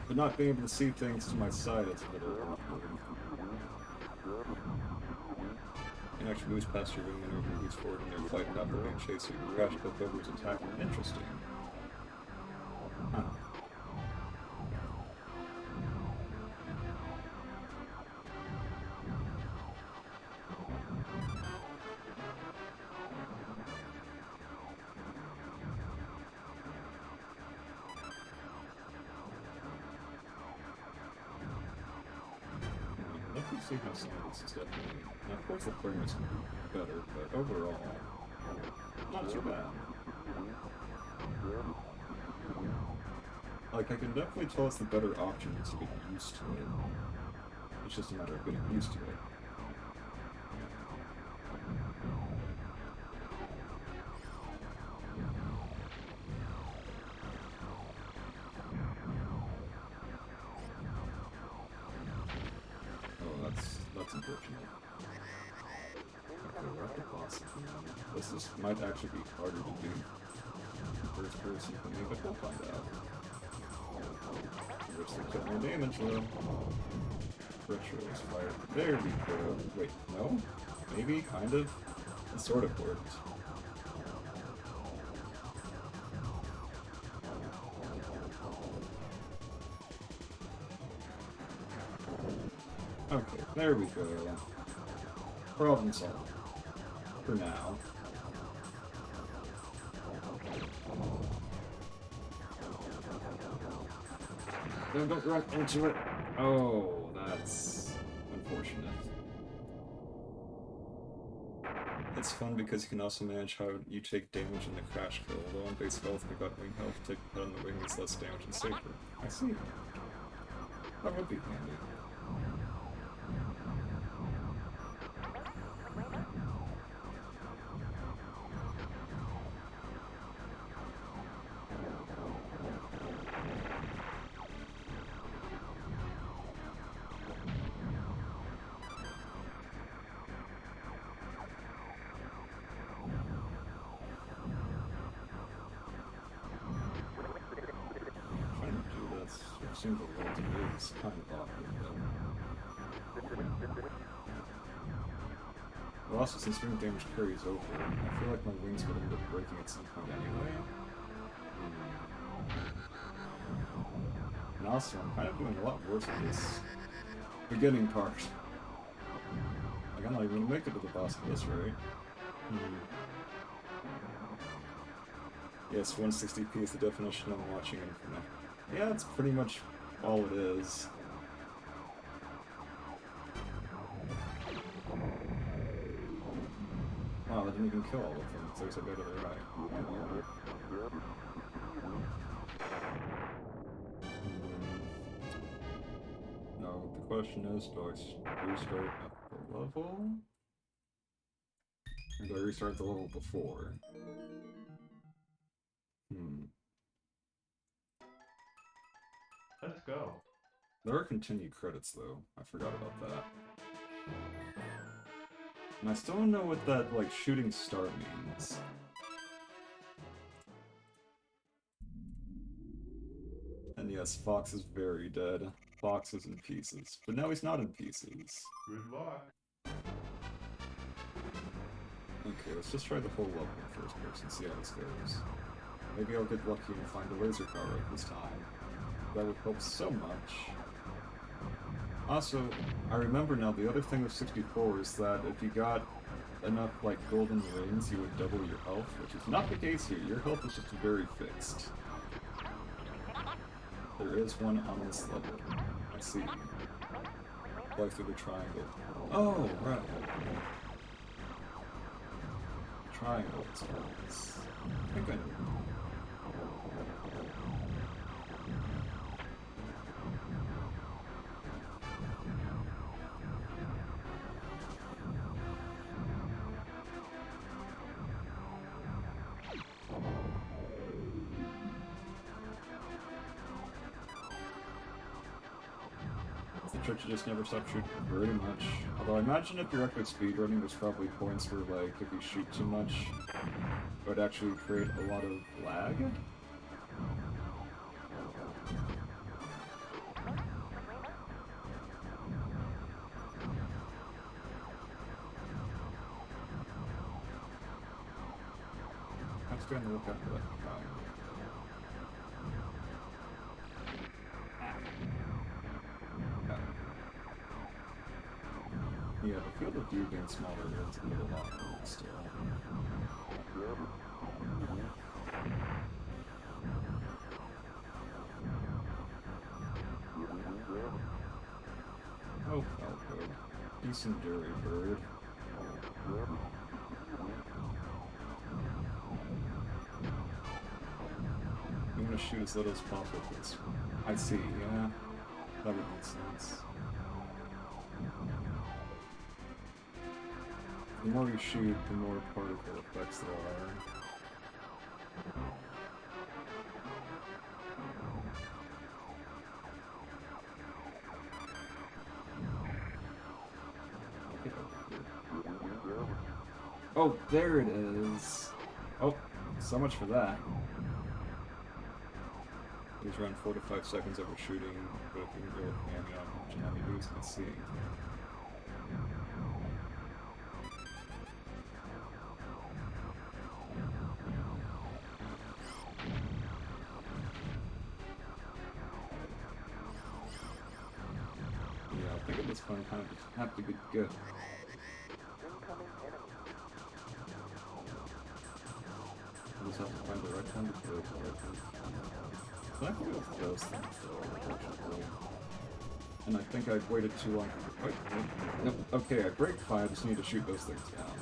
But not being able to see things to my side, it's a little awkward. You can actually moves past your wing maneuver, moves forward in their flight path, being chased, so you crash clip over his attacking. Interesting. Huh. Let me see how some of this is definitely... Now, of course the framerate can be better, but overall, not too bad. Like, I can definitely tell it's the better option to get used to it. It's just a matter of getting used to it. That's unfortunate. Okay, we're at the boss again. This might actually be harder to do first person for me, but we'll find out. Wish they took more damage though. Retro is fired. There we go. Wait, no? Maybe? Kind of? It sort of worked. Okay, there we go. Problem solved. For now. No, don't run into it! Oh, that's unfortunate. It's fun because you can also manage how you take damage in the crash kill. Low on base health, but got wing health, take a hit on the wing is less damage and safer. I see. That would be handy. The world is kind of awkward, though. Well, also, since wing damage carries over, I feel like my wings would end up breaking at some point anyway. And also, I'm kind of doing a lot worse with this beginning part. Like, I'm not even gonna make it to the boss of this, right? Yes, 160p is the definition I'm watching in for now. Yeah, that's pretty much all it is. Wow, that didn't even kill all of them, so there's a bit of the right. No, the question is, do I restart at the level? Or do I restart the level before? Let's go. There are continued credits, though. I forgot about that. And I still don't know what that, like, shooting star means. And yes, Fox is very dead. Fox is in pieces. But now he's not in pieces. Good luck. Okay, let's just try the whole level in first person, see how this goes. Maybe I'll get lucky and find a laser car right this time. That would help so much. Also, I remember now, the other thing with 64 is that if you got enough, like, golden rings, you would double your health, which is not the case here. Your health is just very fixed. There is one on this level. I see. Fly through the triangle. Oh, right. Triangle experience. I think I know. The trick to just never stop shooting, pretty much. Although I imagine if you're actually speedrunning, there's probably points where, like, if you shoot too much, it would actually create a lot of lag. I have to be on the lookout for that guy. Yeah, the field of view being smaller is a little awkward still. Oh, Falco. Decent dairy bird. I'm gonna shoot as little as possible with this one. I see, yeah. That would make sense. The more you shoot, the more particle effects there are. Oh, there it is! Oh, so much for that. It was around 4 to 5 seconds over shooting, but if you can go with aiming on how much time you lose, let's see. Yeah, I think at this point I kind of just have to be good. Incoming enemy. I just have to find the right time to kill the right time. I have to go with those things though, unfortunately. And I think I've waited too long. Wait, nope. Okay, I break 5, I just need to shoot those things down.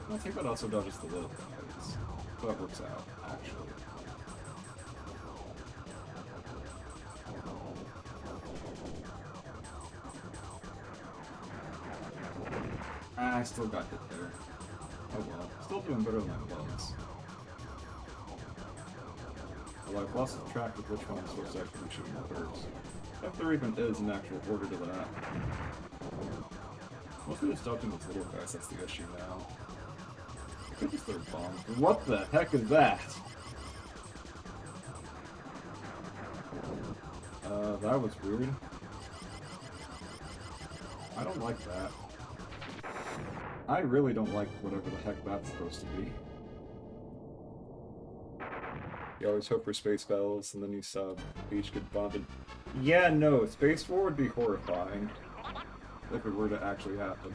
I think that also dodges the little guys. So that works out, actually. I still got hit there. Oh well. Still doing better than I was. Although I've lost track of which one I'm supposed to actually be shooting first. If there even is an actual order to that. Mostly just dodging those little guys, that's the issue now. I could just throw bombs. What the heck is that? That was weird. I don't like that. I really don't like whatever the heck that's supposed to be. You always hope for space battles, and then you saw Beach get bombed. Yeah, no, Space War would be horrifying. If it were to actually happen.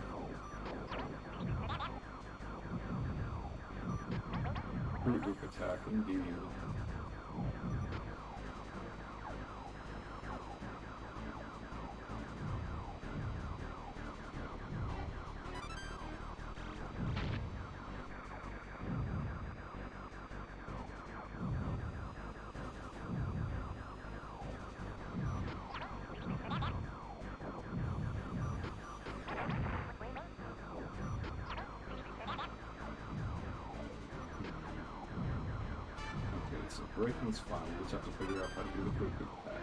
Brute group attack, indeed. Breaking's fine, we just have to figure out how to do the quick pack.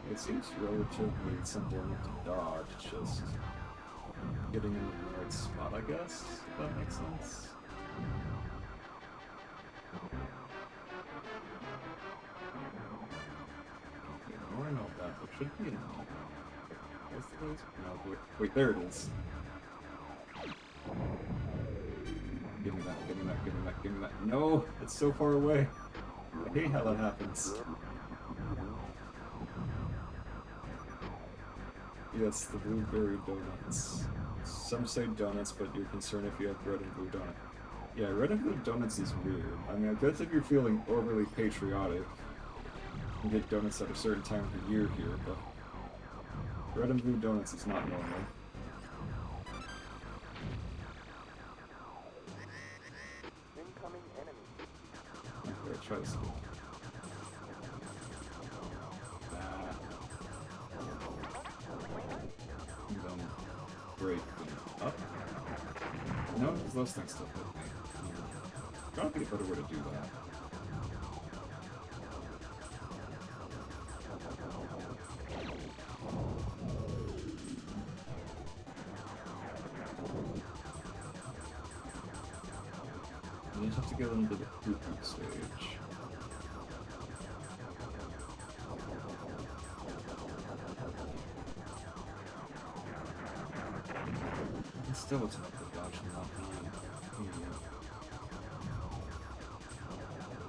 It seems relatively simple enough to dodge, just getting in the right spot, I guess, if that makes sense. Okay, ignoring all that, there should be an what's the laser? No, wait, there it is. Give me that, give me that, give me that, give me that. No, it's so far away. I hate how that happens. Yes, the blueberry donuts. Some say donuts, but you're concerned if you have red and blue donut. Yeah, red and blue donuts is weird. I mean, I guess if you're feeling overly patriotic, you can get donuts at a certain time of the year here, but red and blue donuts is not normal. Incoming enemy. Okay, try this. Break them up. No, because those things still hit me. Gotta be a better way to do that. You just have to get into the poop stage. Still, it's not the dodge from that time.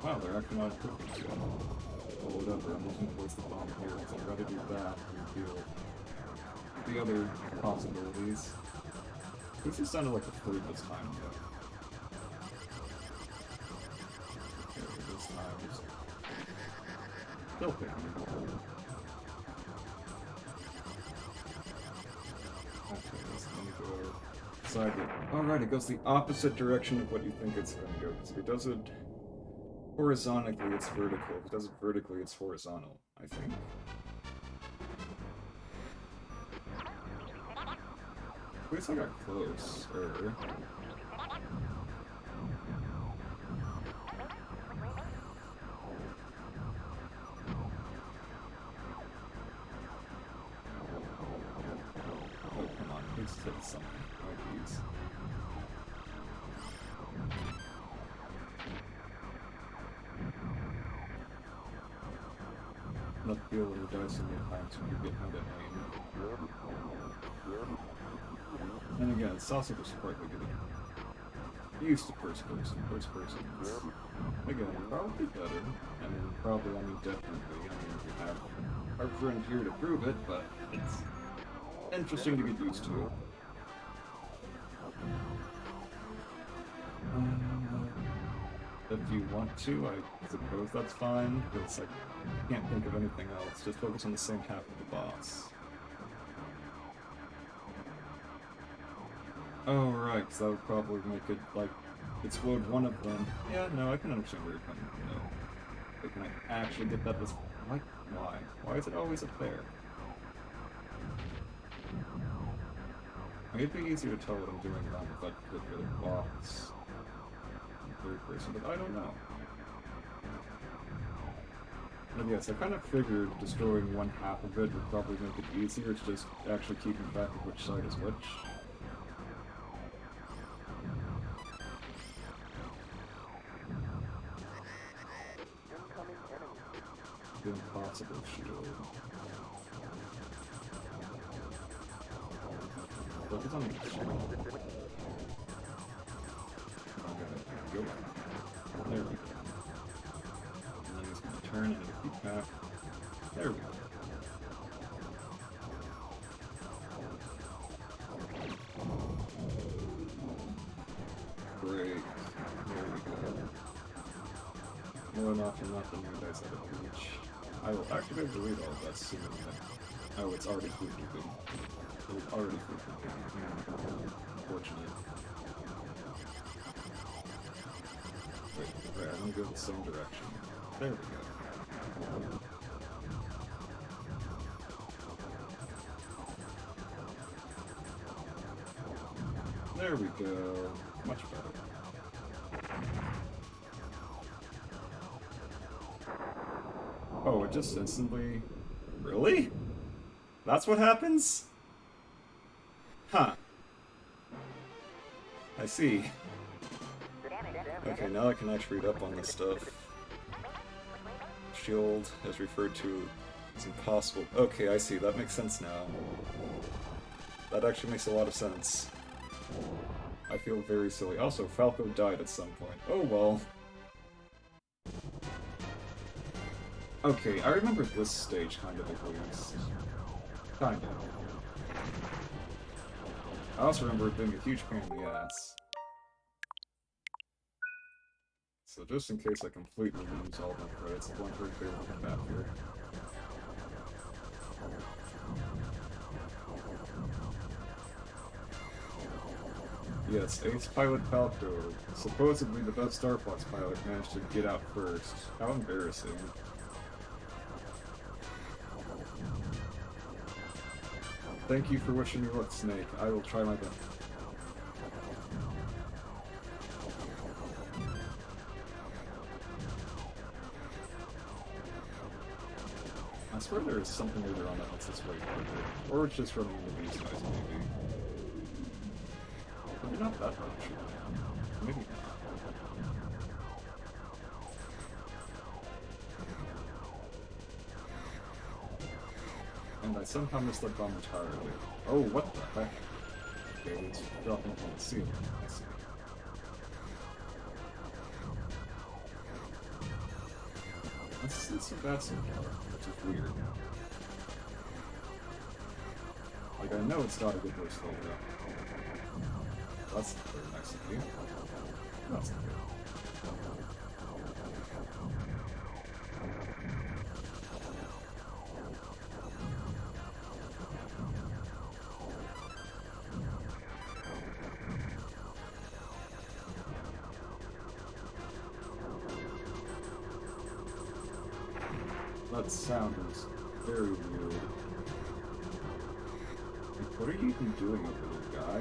Wow, they're actually not equipped yet. Well, whatever, I'm looking towards the bomb here, because I'd rather do that than deal with the other possibilities. This just sounded like a fruit this time, though. Okay, this time, just... Still picking me. Okay, let me go... Alright, it goes the opposite direction of what you think it's going to go. Because if it does it horizontally, it's vertical. If it does it vertically, it's horizontal, I think. At least I got close. Oh, come on, please hit something. Not be able to die so many times when you get out of aim. And again, Sausage was quite good. Used to first person. First person is, again, probably better. I mean, probably, I mean, definitely. I mean, we have our friend here to prove it, but it's interesting to get used to. If you want to, I suppose that's fine, because I can't think of anything else. Just focus on the same half of the boss. Oh, right, because that would probably make it, like, explode one of them. Yeah, no, I can understand where you're coming from, though. But can I actually get that this... Like, why? Why is it always up there? I mean, it'd be easier to tell what I'm doing around with that particular box. Third person, but I don't know. And yes, I kind of figured destroying one half of it would probably make it easier. It's just actually keeping track of which side is which. Incoming enemy. The impossible shield. Look, it's on the shield. Go. There we go. And then he's going to turn and keep back. There we go. Great. There we go. More than often not the new dice out of reach. I will activate the read all of that soon. Oh, it's already proved to be. It was already proved to be. Unfortunately. Wait, right, I'm gonna go the same direction. There we go. There we go. Much better. it just instantly... Really? That's what happens? Huh. I see. Okay, now I can actually read up on this stuff. Shield is referred to as impossible. Okay, I see. That makes sense now. That actually makes a lot of sense. I feel very silly. Also, Falco died at some point. Oh well. Okay, I remember this stage kind of at least. Kind of. I also remember it being a huge pain in the ass. So just in case I completely lose all my credits, I'm going to repair come back here. Yes, Ace Pilot Falco, supposedly the best Star Fox pilot, managed to get out first. How embarrassing. Thank you for wishing me luck, Snake. I will try my best. I swear there is something later on that lets us wait quicker. Or it's just running into these guys, maybe. Maybe not that much. Maybe not. And I somehow missed that bomb entirely. Oh, what the heck? Okay, it's dropping from the ceiling. I see. That's so bad so far, which is weird. Like, I know it's not a good way to slow down. That's very nice of you. That's good. That sound is very weird. Like, what are you even doing over there, guy?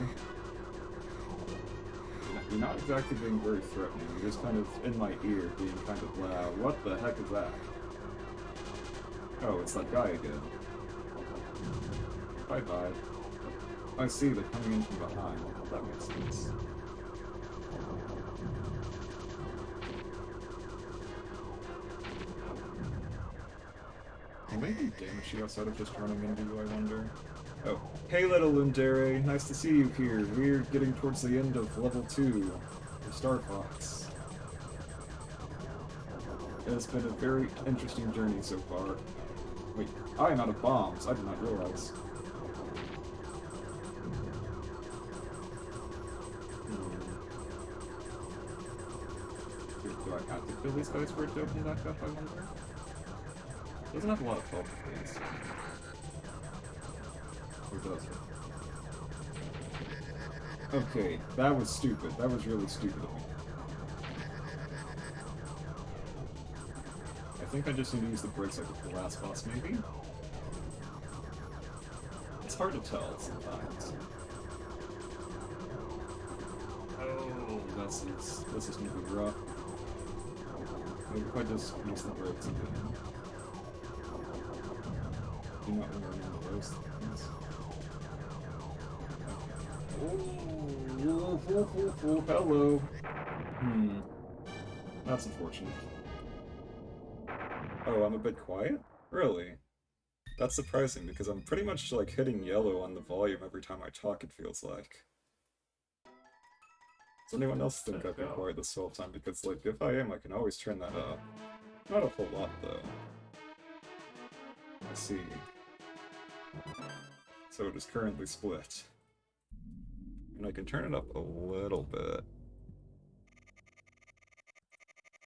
You're not exactly being very threatening, you're just kind of in my ear being kind of loud. What the heck is that? Oh, it's that guy again. Bye-bye. I see, they're coming in from behind. That makes sense. Will they do damage to you outside of just running into you, I wonder? Oh. Hey, little Lundere, nice to see you here. We're getting towards the end of level 2 of Star Fox. It has been a very interesting journey so far. Wait, I am out of bombs. I did not realize. Do I have to kill these guys for it to open back up, I wonder? Doesn't have a lot of health, please. Or does it? Okay, that was stupid. That was really stupid of me. I think I just need to use the brakes like with the last boss, maybe? It's hard to tell sometimes. Oh, this is gonna be rough. Maybe if I just use the brakes again. Do not want to remember those things. Oh, hello. That's unfortunate. Oh, I'm a bit quiet? Really? That's surprising, because I'm pretty much, like, hitting yellow on the volume every time I talk, it feels like. Does anyone else think I've been quiet this whole time? Because, like, if I am, I can always turn that up. Not a whole lot, though. I see. So it is currently split. And I can turn it up a little bit.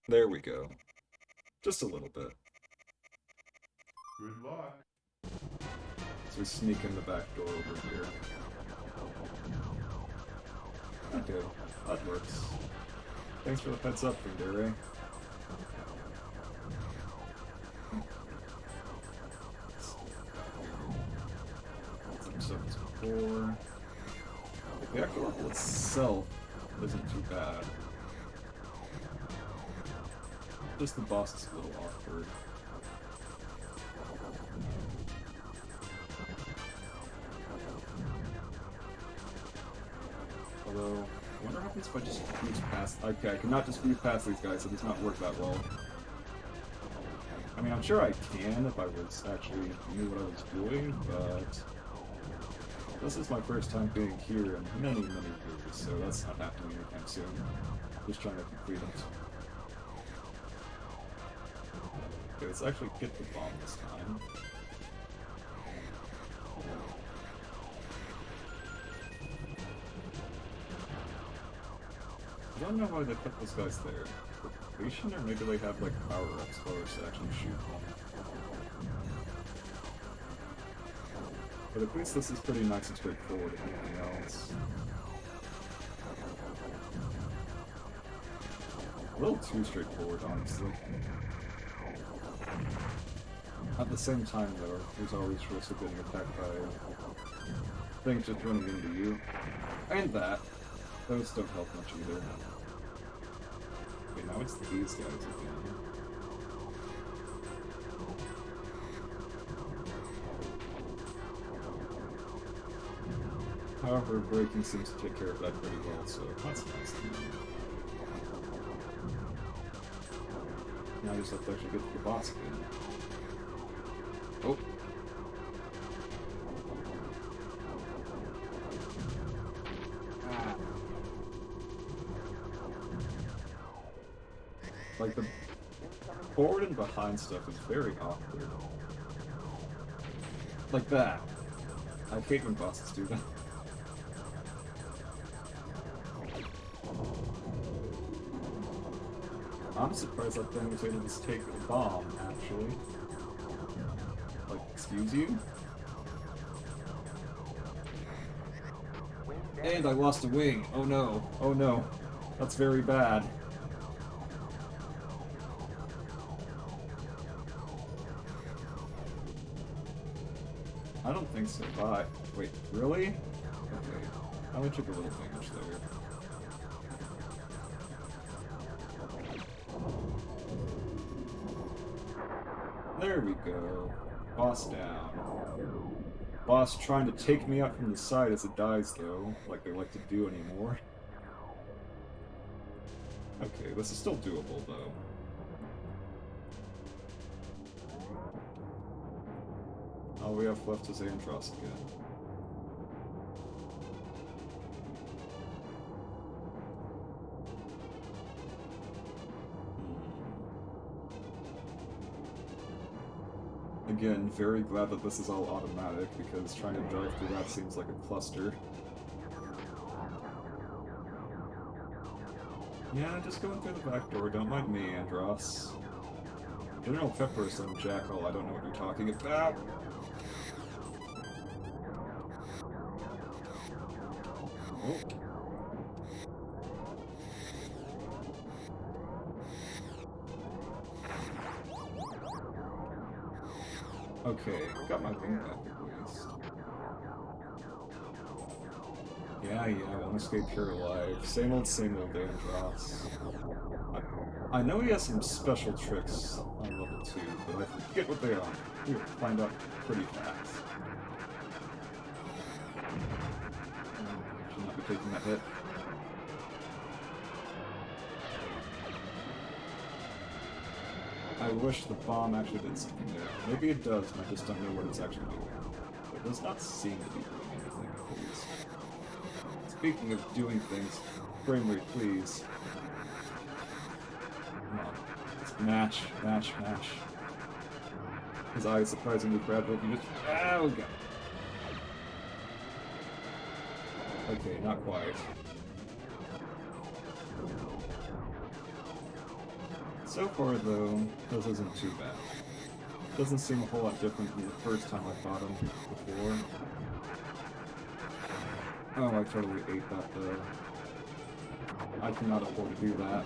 There we go. Just a little bit. Good luck. So we sneak in the back door over here. Okay, that works. Thanks for the heads up, Fundere. Stuff as before. The actual level itself isn't too bad. Just the boss is a little awkward. Although, I wonder what happens if I just fuse past... Okay, I cannot just fuse past these guys, it does not work that well. I mean, I'm sure I can if I was actually knew what I was doing, but... This is my first time being here in many, many years, so that's not happening anytime soon. Just trying to complete it. Okay, let's actually get the bomb this time. I don't know why they put those guys there. For completion, or maybe they have like power-ups for us to actually shoot them. But at least this is pretty nice and straightforward, if anything else. A little too straightforward, honestly. At the same time, though, there's always risk of getting attacked by things just running into you. And that. Those don't help much either. Okay, now it's these guys again. However, braking seems to take care of that pretty well, so that's nice. Now I just have to actually get to the boss again. Oh! Ah. Like, the forward and behind stuff is very awkward. Like that. I hate when bosses do that. I'm surprised that thing was able to take the bomb, actually. Like, excuse you? And I lost a wing! Oh no! Oh no! That's very bad. I don't think so. Bye. Wait, really? Okay. I only took a little damage there. There we go. Boss down. Boss trying to take me out from the side as it dies, though, like they like to do anymore. Okay, this is still doable, though. All we have left is Andross again. Again, very glad that this is all automatic, because trying to drive through that seems like a cluster. Yeah, just going through the back door, don't mind me, Andross. General Pepper is some jackal, I don't know what you're talking about. Oh. Okay, got my wing back at least. Yeah, one escape here alive. Same old Andross. I know he has some special tricks on level 2, but I forget what they are. We'll find out pretty fast. Should not be taking that hit. I wish the bomb actually did something there. Maybe it does, and I just don't know what it's actually doing. It does not seem to be doing anything, at least. Speaking of doing things, frame rate, please. Come on. Let's mash. His eye is surprisingly fragile if you just... Oh, God. Okay, not quite. So far, though, this isn't too bad. Doesn't seem a whole lot different from the first time I fought him before. Oh, I totally ate that, though. I cannot afford to do that.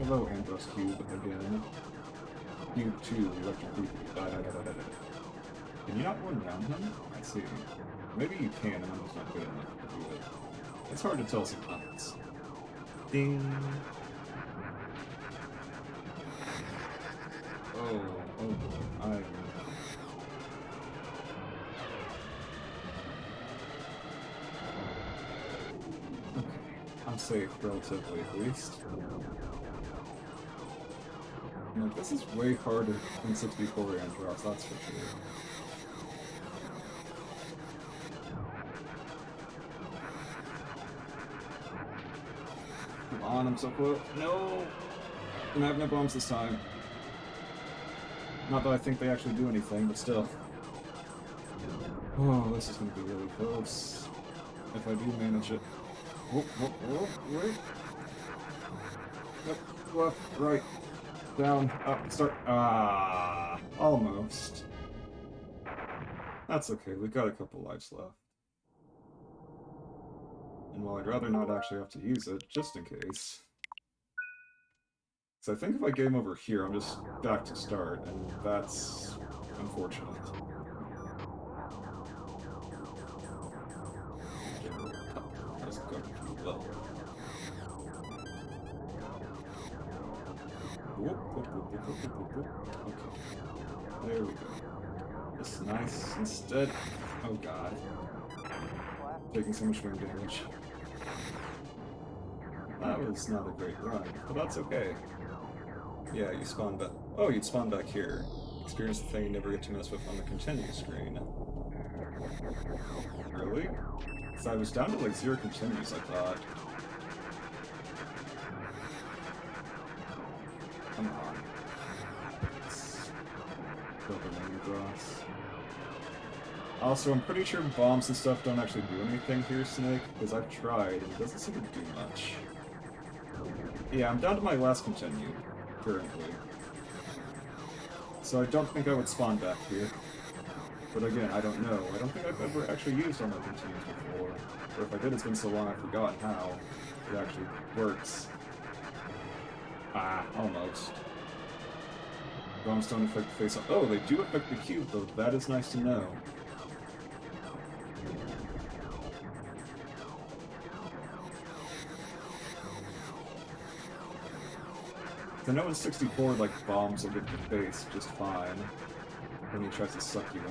Hello, Andross Cube, again. Cube 2, Electric Cube. Can you not run around him? I see. Maybe you can, and I'm just not good enough to do it. It's hard to tell sometimes. Ding! Oh boy, Okay, safe, relatively, at least. Like, this is way harder than 64 Andross, that's for sure. Come on, I'm so close. No! And I have no bombs this time. Not that I think they actually do anything, but still. Oh, this is gonna be really close. If I do manage it. Whoop, whoop, whoop, right. Yep, left, right, down, up, start. Ah, almost. That's okay, we've got a couple lives left. And while I'd rather not actually have to use it, just in case. So I think if I game over here, I'm just back to start, and that's unfortunate. That's going too low. Whoop, whoop, whoop, whoop, whoop, whoop, whoop. Okay. There we go. It's nice instead. Oh god. Taking so much wind damage. That was not a great run, but that's okay. Yeah, you spawn back. Oh, you'd spawn back here. Experience the thing you never get to mess with on the continue screen. Really? Because I was down to like 0 continues, I thought. Come on. Let's build a lane across. Also, I'm pretty sure bombs and stuff don't actually do anything here, Snake, because I've tried, and it doesn't seem to do much. Yeah, I'm down to my last continue, currently. So I don't think I would spawn back here. But again, I don't know. I don't think I've ever actually used all my continues before. Or if I did, it's been so long I've forgotten how it actually works. Ah, almost. Bombs don't affect the face. Oh, they do affect the cube, though. That is nice to know. I know in 64, like, bombs will get the face just fine when he tries to suck you in.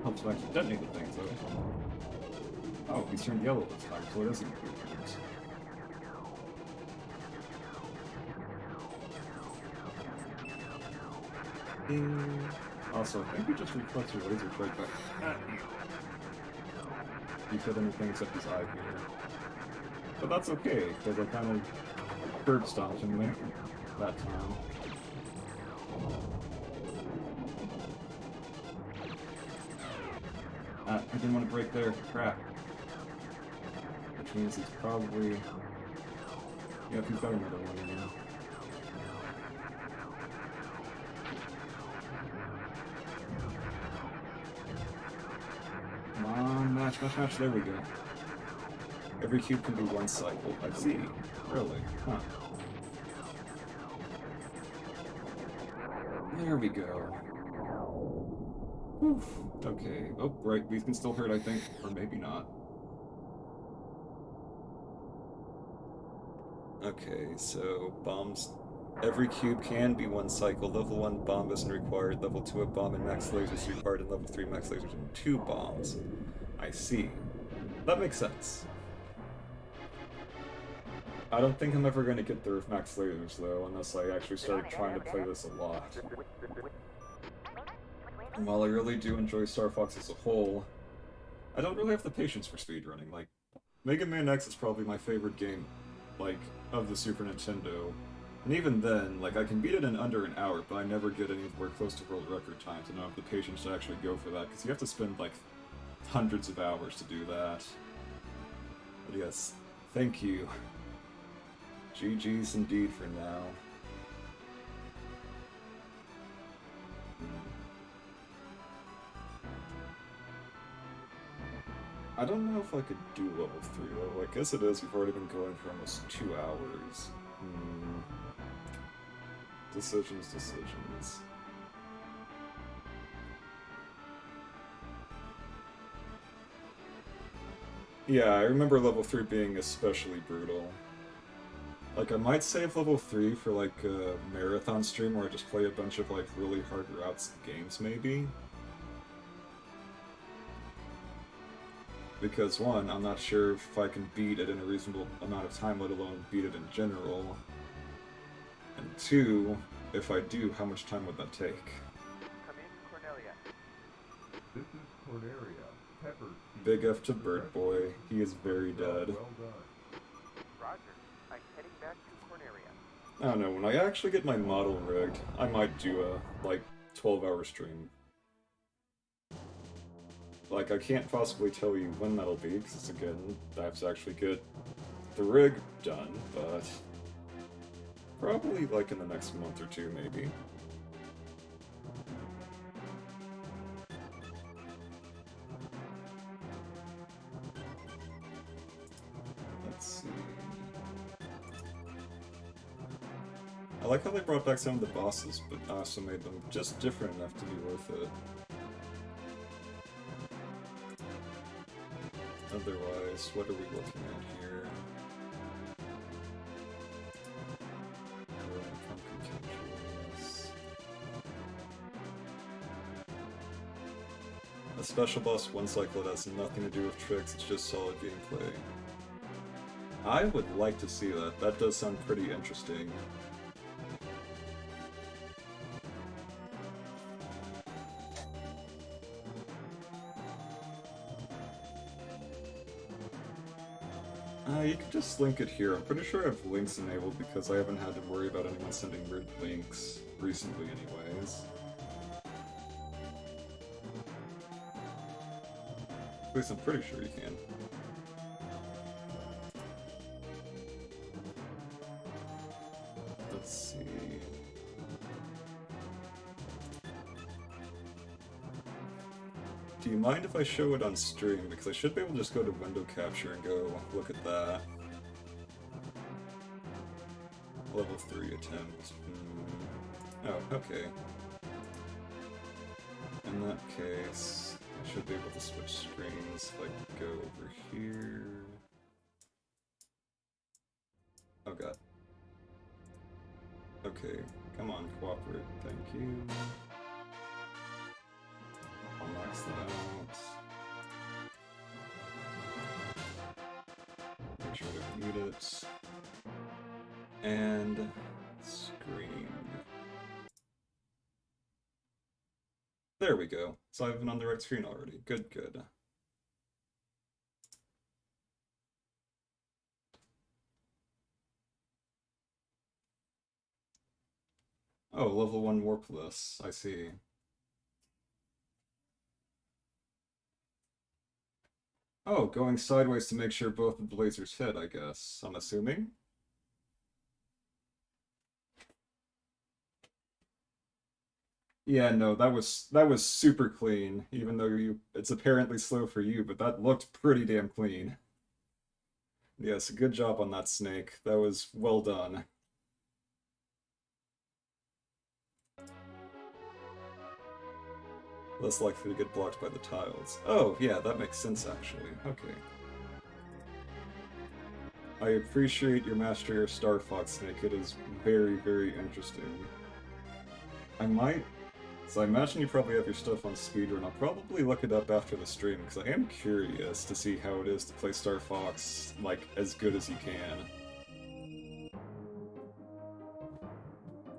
Helps to actually detonate the things, though. Oh, he's turned yellow this time, so it doesn't include things. Ding. Also, I think he just reflects your lasers right back at you. He said anything except his eye here. But that's okay, because I kind of bird stomped him there that time. I didn't want to break there. Crap. Which means he's probably... Yep, he's got another one in there. Come on, match, match, match. There we go. Every cube can be one cycle. I see. Really? Huh. There we go. Oof. Okay. Oh, right. These can still hurt, I think. Or maybe not. Okay, so bombs. Every cube can be one cycle. Level 1 bomb isn't required. Level 2 a bomb and max lasers required. And level 3 max lasers and 2 bombs. I see. That makes sense. I don't think I'm ever going to get there with max lasers, though, unless I actually start trying to play this a lot. And while I really do enjoy Star Fox as a whole, I don't really have the patience for speedrunning. Like, Mega Man X is probably my favorite game, like, of the Super Nintendo. And even then, like, I can beat it in under an hour, but I never get anywhere close to world record times, and I don't have the patience to actually go for that, because you have to spend, like, hundreds of hours to do that. But yes, thank you. GG's indeed for now. I don't know if I could do level 3 though. I guess it is. We've already been going for almost 2 hours. Decisions. Yeah, I remember level 3 being especially brutal. Like, I might save level 3 for, like, a marathon stream where I just play a bunch of, like, really hard routes and games, maybe. Because one, I'm not sure if I can beat it in a reasonable amount of time, let alone beat it in general. And two, if I do, how much time would that take? Come in, Cornelia. This is Cornelia. Pepper. Big F to Bird Boy. He is very dead. Well done. Roger. I'm heading back to Cornelia. I don't know, when I actually get my model rigged, I might do a, 12-hour stream. Like, I can't possibly tell you when that'll be, because, again, I have to actually get the rig done, but... probably, in the next month or two, maybe. Let's see... I like how they brought back some of the bosses, but also made them just different enough to be worth it. Otherwise, what are we looking at here? Pumpkin catchers. A special boss one cycle that has nothing to do with tricks, it's just solid gameplay. I would like to see that. That does sound pretty interesting. You can just link it here. I'm pretty sure I have links enabled because I haven't had to worry about anyone sending weird links recently anyways. At least I'm pretty sure you can. Let's see... Do you mind if I show it on stream? Because I should be able to just go to window capture and go look at that. Level 3 attempt. Oh, okay. In that case, I should be able to switch screens if I go over here. Oh god. Okay, come on, cooperate. Thank you. I'll max that out. Make sure to mute it. And screen. There we go. So I have it on the right screen already. Good, good. Oh, level 1 warpless. I see. Oh, going sideways to make sure both of the lasers hit, I guess. I'm assuming? Yeah, no, that was super clean, even though it's apparently slow for you, but that looked pretty damn clean. Yes, good job on that, Snake. That was well done. Less likely to get blocked by the tiles. Oh, yeah, that makes sense, actually. Okay. I appreciate your mastery of Star Fox, Snake. It is very, very interesting. I might... So I imagine you probably have your stuff on speedrun. I'll probably look it up after the stream, because I am curious to see how it is to play Star Fox, as good as you can.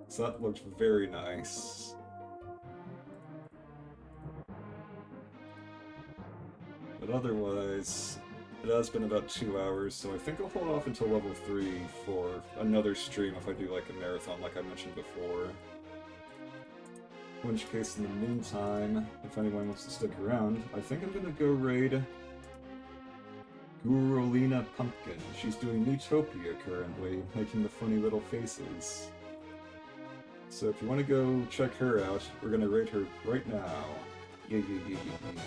So that looked very nice. But otherwise, it has been about 2 hours, so I think I'll hold off until level 3 for another stream if I do a marathon like I mentioned before. In which case, in the meantime, if anyone wants to stick around, I think I'm gonna go raid Gurulina Pumpkin. She's doing Neutopia currently, making the funny little faces. So if you want to go check her out, we're gonna raid her right now. Yeah, yeah, yeah, yeah, yeah.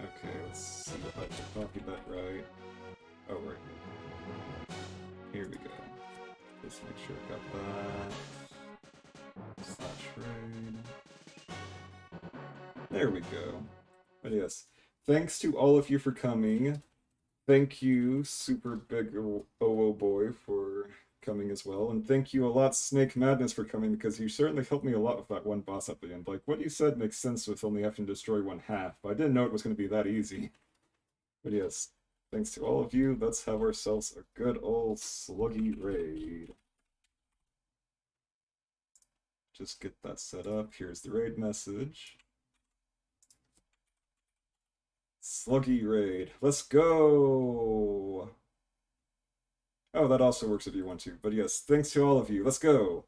Okay, let's see if I can copy that right. Oh, right. Here we go. Just make sure I got that. Slash raid. There we go. But yes, thanks to all of you for coming. Thank you, Super Big OO Boy, for coming as well. And thank you a lot, Snake Madness, for coming, because you certainly helped me a lot with that one boss at the end. Like, what you said makes sense with only having to destroy one half, but I didn't know it was going to be that easy. But yes, thanks to all of you, let's have ourselves a good old sluggy raid. Just get that set up. Here's the raid message. Sluggy raid. Let's go! Oh, that also works if you want to. But yes, thanks to all of you. Let's go!